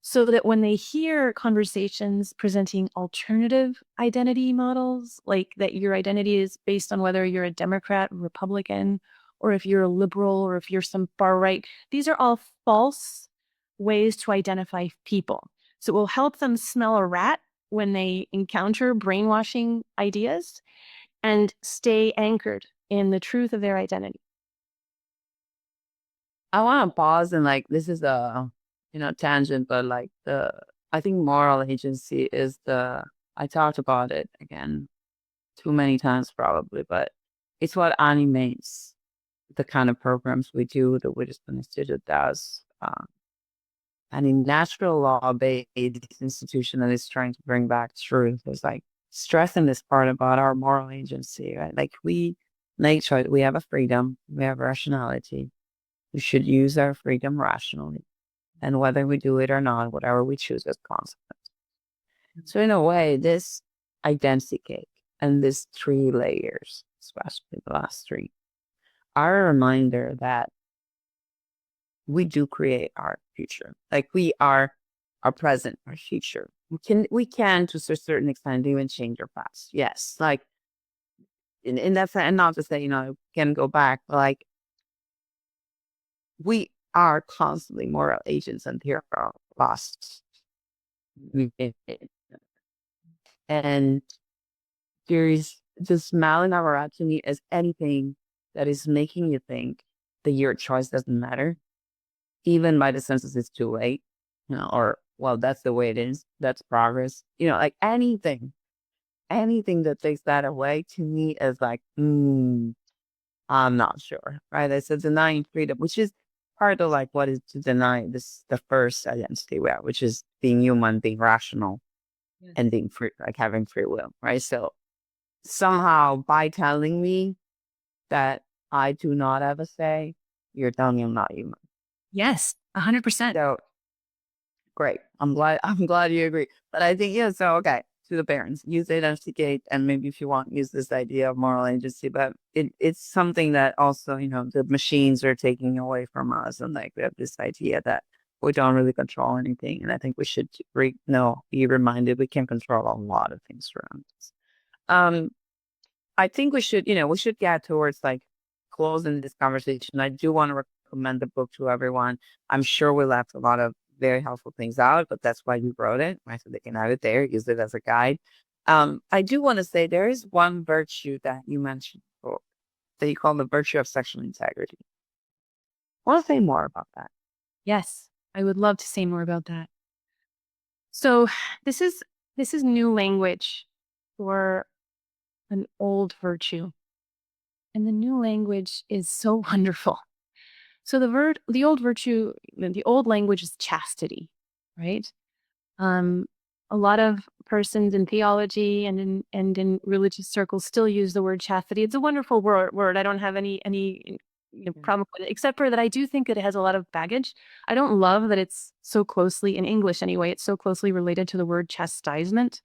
so that when they hear conversations presenting alternative identity models, like that your identity is based on whether you're a Democrat, Republican, or if you're a liberal, or if you're some far right, these are all false ways to identify people. So it will help them smell a rat when they encounter brainwashing ideas and stay anchored in the truth of their identity. I want to pause and like this is a tangent, but like I think moral agency is I talked about it again too many times probably, but it's what animates the kind of programs we do, the Witherspoon Institute does. And in natural law-based institution that is trying to bring back truth is like stressing this part about our moral agency, right? Like we make choice, we have a freedom, we have rationality. We should use our freedom rationally. And whether we do it or not, whatever we choose as consequence. So in a way, this identity cake and these three layers, especially the last three, are a reminder that we do create our future. Like we are our present, our future. We can to a certain extent even change our past. Yes. Like in that sense, and not to say, can go back, but like we are constantly moral agents until our last. And there is just malinabara to me as anything that is making you think that your choice doesn't matter, even by the census it's too late, or well, that's the way it is. That's progress. Like anything that takes that away to me is like, I'm not sure. Right. It's a denying freedom, which is part of like what is to deny this the first identity we have, which is being human, being rational, and being free, like having free will. Right. So somehow by telling me that I do not have a say, you're telling me I'm not human. Yes, 100%. So great. I'm glad you agree. But I think, yeah, so okay, to the parents, use identity gate and maybe if you want, use this idea of moral agency, but it's something that also, the machines are taking away from us. And like we have this idea that we don't really control anything. And I think we should be reminded we can control a lot of things around us. Um, I think we should get towards like closing this conversation. I do want to recommend the book to everyone. I'm sure we left a lot of very helpful things out, but that's why we wrote it, right? So they can have it there, use it as a guide. I do want to say there is one virtue that you mentioned before, that you call the virtue of sexual integrity. I want to say more about that. Yes, I would love to say more about that. So this is new language for an old virtue. And the new language is so wonderful. So the old virtue, the old language is chastity, right? Um, A lot of persons in theology and in religious circles still use the word chastity. It's a wonderful word. I don't have any problem with it, except for that I do think that it has a lot of baggage. I don't love that it's so closely, in English anyway, it's so closely related to the word chastisement.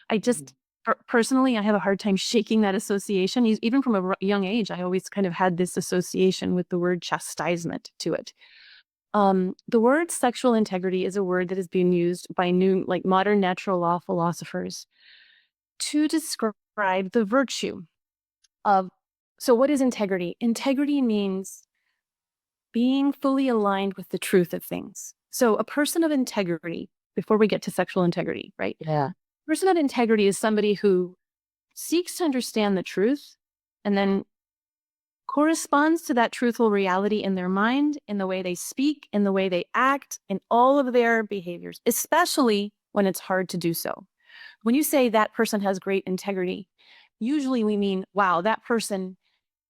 I just personally, I have a hard time shaking that association. Even from a young age, I always kind of had this association with the word chastisement to it. The word sexual integrity is a word that has been used by modern natural law philosophers to describe the virtue of. So, what is integrity? Integrity means being fully aligned with the truth of things. So, a person of integrity, before we get to sexual integrity, right? Yeah. A person of integrity is somebody who seeks to understand the truth and then corresponds to that truthful reality in their mind, in the way they speak, in the way they act, in all of their behaviors, especially when it's hard to do so. When you say that person has great integrity, usually we mean, wow, that person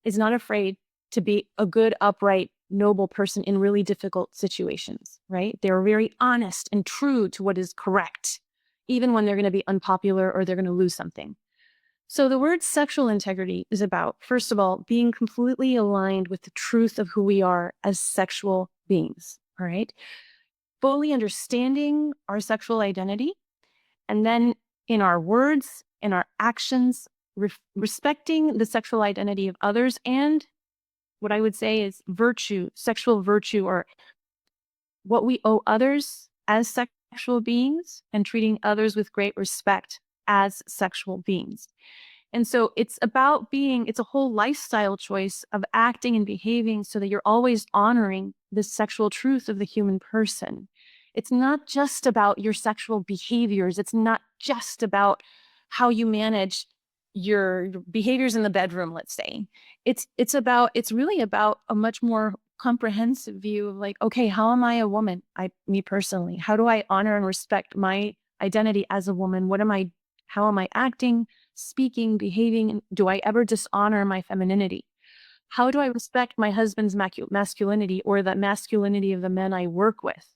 is not afraid to be a good, upright, noble person in really difficult situations, right? They're very honest and true to what is correct, even when they're going to be unpopular or they're going to lose something. So the word sexual integrity is about, first of all, being completely aligned with the truth of who we are as sexual beings, all right? Fully understanding our sexual identity, and then in our words, in our actions, respecting the sexual identity of others, and what I would say is virtue, sexual virtue, or what we owe others as sexual beings, and treating others with great respect as sexual beings. And so it's about it's a whole lifestyle choice of acting and behaving so that you're always honoring the sexual truth of the human person. It's not just about your sexual behaviors. It's not just about how you manage your behaviors in the bedroom, let's say. It's really about a much more comprehensive view of like, okay, how am I a woman? Me personally, how do I honor and respect my identity as a woman? How am I acting, speaking, behaving? Do I ever dishonor my femininity? How do I respect my husband's masculinity or the masculinity of the men I work with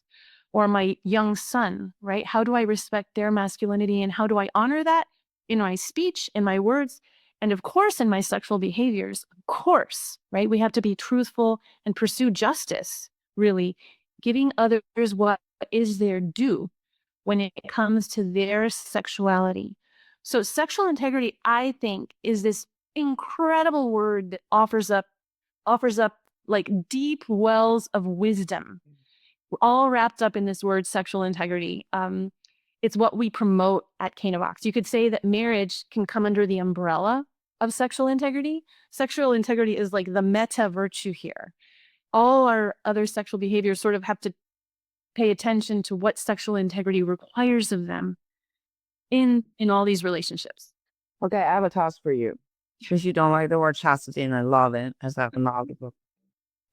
or my young son, right? How do I respect their masculinity and how do I honor that in my speech, in my words, and of course in my sexual behaviors? Of course, right? We have to be truthful and pursue justice, really, giving others what is their due when it comes to their sexuality. So sexual integrity, I think, is this incredible word that offers up like deep wells of wisdom, all wrapped up in this word sexual integrity. It's what we promote at Canavox. You could say that marriage can come under the umbrella of sexual integrity. Sexual integrity is like the meta virtue here. All our other sexual behaviors sort of have to pay attention to what sexual integrity requires of them in all these relationships. Okay, I have a task for you. Since you don't like the word chastity, and I love it as a novel,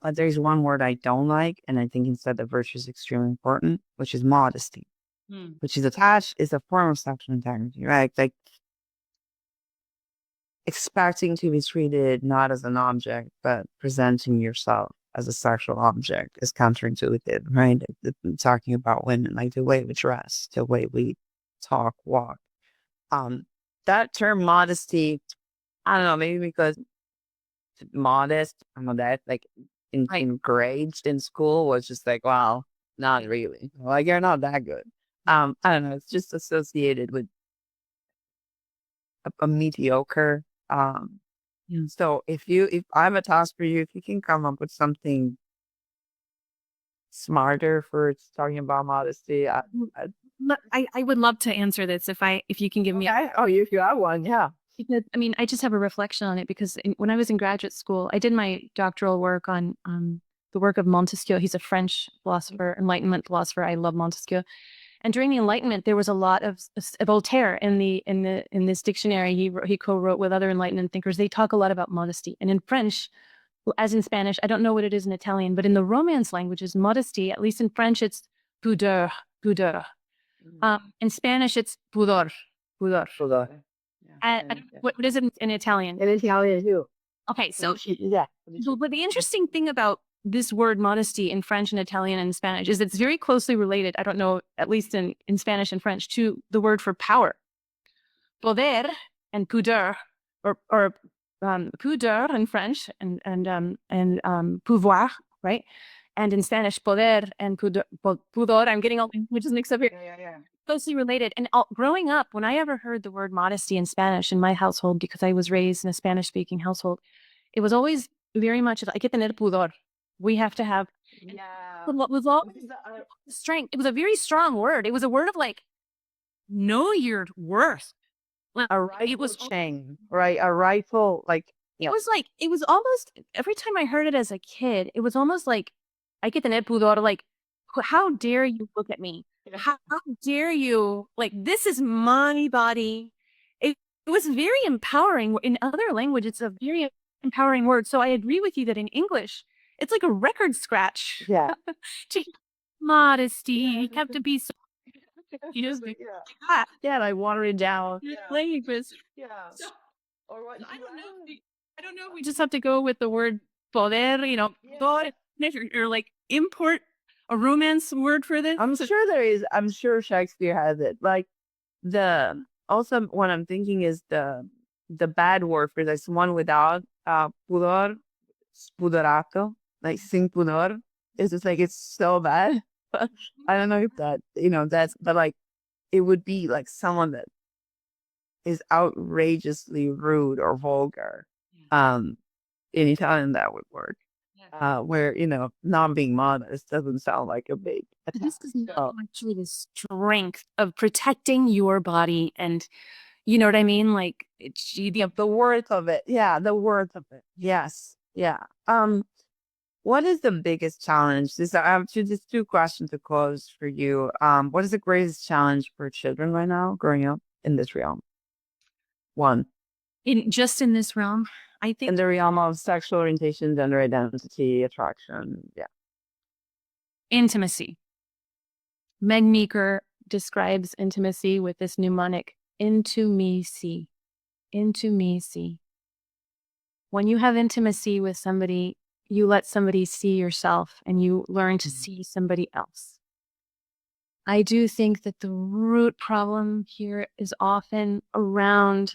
but there's one word I don't like, and I think instead the virtue is extremely important, which is modesty, which is attached, is a form of sexual integrity, right? Like expecting to be treated not as an object, but presenting yourself as a sexual object is counterintuitive, right? Talking about women, like the way we dress, the way we talk, walk. That term modesty, I don't know, maybe because modest, I know that like engraved in school was just like, wow, not really. Like you're not that good. I don't know, it's just associated with a mediocre. So if I have a task for you, if you can come up with something smarter for talking about modesty, I would love to answer this if you can give me. oh, if you have one, yeah. Because, I mean, I just have a reflection on it because when I was in graduate school, I did my doctoral work on the work of Montesquieu. He's a French philosopher, Enlightenment philosopher. I love Montesquieu. And during the Enlightenment, there was a lot of Voltaire in this dictionary he co-wrote with other Enlightenment thinkers. They talk a lot about modesty, and in French, as in Spanish, I don't know what it is in Italian, but in the Romance languages, modesty, at least in French, it's pudeur, pudeur. In Spanish, it's pudor, pudor. What is it in Italian? In Italian too. Okay, so Yeah. but the interesting thing about this word modesty in French and Italian and Spanish is it's very closely related, I don't know, at least in Spanish and French, to the word for power. Poder and pudeur, or pudeur in French and pouvoir, right? And in Spanish, poder and pudor, I'm getting all languages mixed up here. Yeah. Closely related. And growing up, when I ever heard the word modesty in Spanish in my household, because I was raised in a Spanish speaking household, it was always very much like, hay que tener pudor. We have to have, Yeah. what was always strength. It was a very strong word. It was a word of like, know your worth. A rifle chain, right? A rifle, like, It was like, it was almost, every time I heard it as a kid, it was almost like, I get the net pudor, like, how dare you look at me? How dare you? Like, this is my body. It was very empowering. In other language, it's a very empowering word. So I agree with you that in English, it's like a record scratch. yeah. To modesty, you have to be so, you know, like, ah, Yeah, like water it down. language. Yeah. So Or what? I don't know. I don't know if we just have to go with the word poder, poder, or like import a romance word for this. I'm sure there is. I'm sure Shakespeare has it. Like the also what I'm thinking is the bad word for this one without pudor, spudorato, like sin pudor. It's just like it's so bad. I don't know if that that's but like it would be like someone that is outrageously rude or vulgar. Um, in Italian that would work. Where not being modest doesn't sound like a big attack. This is not actually the strength of protecting your body, and you know what I mean. Like it's The worth of it. Yeah, the worth of it. Yes. Yeah. What is the biggest challenge? I have just two questions to close for you. What is the greatest challenge for children right now growing up in this realm? One, in this realm. I in think the realm of sexual orientation, gender identity, attraction. Yeah. intimacy. Meg Meeker describes intimacy with this mnemonic: into me see, into me see. When you have intimacy with somebody, you let somebody see yourself and you learn to see somebody else. I do think that the root problem here is often around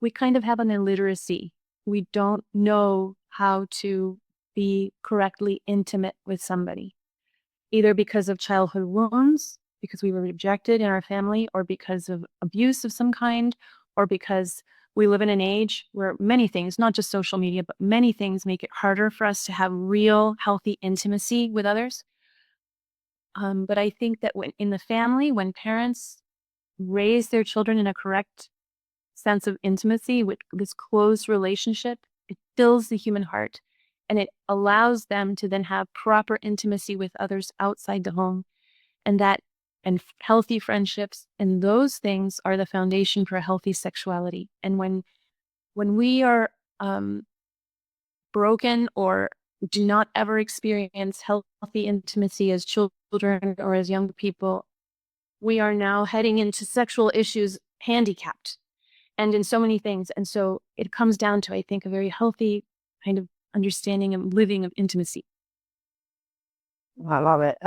we kind of have an illiteracy. We don't know how to be correctly intimate with somebody, either because of childhood wounds, because we were rejected in our family, or because of abuse of some kind, or because we live in an age where many things, not just social media, but many things make it harder for us to have real, healthy intimacy with others. But I think that when in the family, when parents raise their children in a correct sense of intimacy with this close relationship, it fills the human heart and it allows them to then have proper intimacy with others outside the home, and healthy friendships, and those things are the foundation for a healthy sexuality. And when we are broken or do not ever experience healthy intimacy as children or as young people, we are now heading into sexual issues handicapped and in so many things. And so it comes down to, I think, a very healthy kind of understanding and living of intimacy. I love it.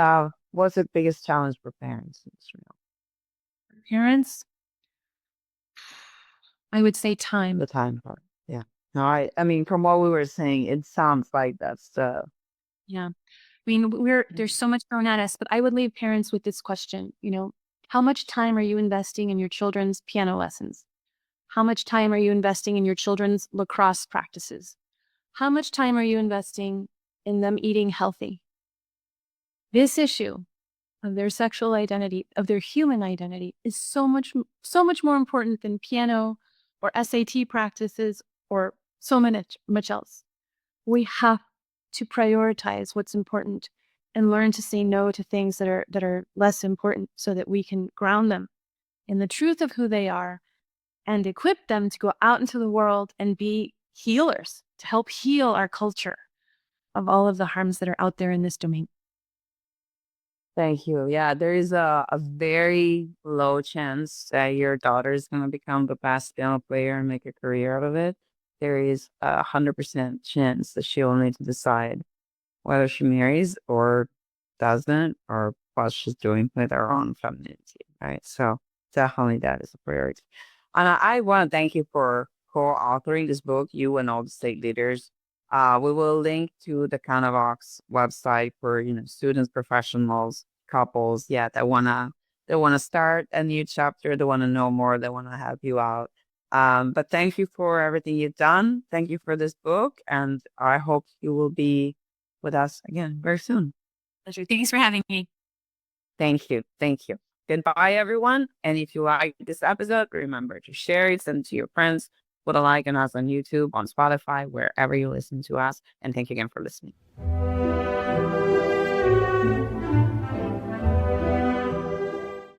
What's the biggest challenge for parents in this realm? Parents, I would say time. The time part. Yeah. No, I mean, from what we were saying, it sounds like that's the. Yeah. I mean, there's so much thrown at us, but I would leave parents with this question, how much time are you investing in your children's piano lessons? How much time are you investing in your children's lacrosse practices? How much time are you investing in them eating healthy? This issue of their sexual identity, of their human identity, is so much more important than piano or SAT practices or so much else. We have to prioritize what's important and learn to say no to things that are less important so that we can ground them in the truth of who they are and equip them to go out into the world and be healers, to help heal our culture of all of the harms that are out there in this domain. Thank you. Yeah, there is a very low chance that your daughter is going to become the best piano player and make a career out of it. there is 100% chance that she'll need to decide whether she marries or doesn't, or what she's doing with her own femininity, right? So definitely that is a priority. And I want to thank you for co-authoring this book, you and all the state leaders. We will link to the Canavox website for students, professionals, couples, yeah, that wanna start a new chapter, they want to know more, they want to help you out. But thank you for everything you've done. Thank you for this book, and I hope you will be with us again very soon. Pleasure. Thanks for having me. Thank you. Thank you. Goodbye, everyone. And if you like this episode, remember to share it, send it to your friends, put a like on us on YouTube, on Spotify, wherever you listen to us. And thank you again for listening.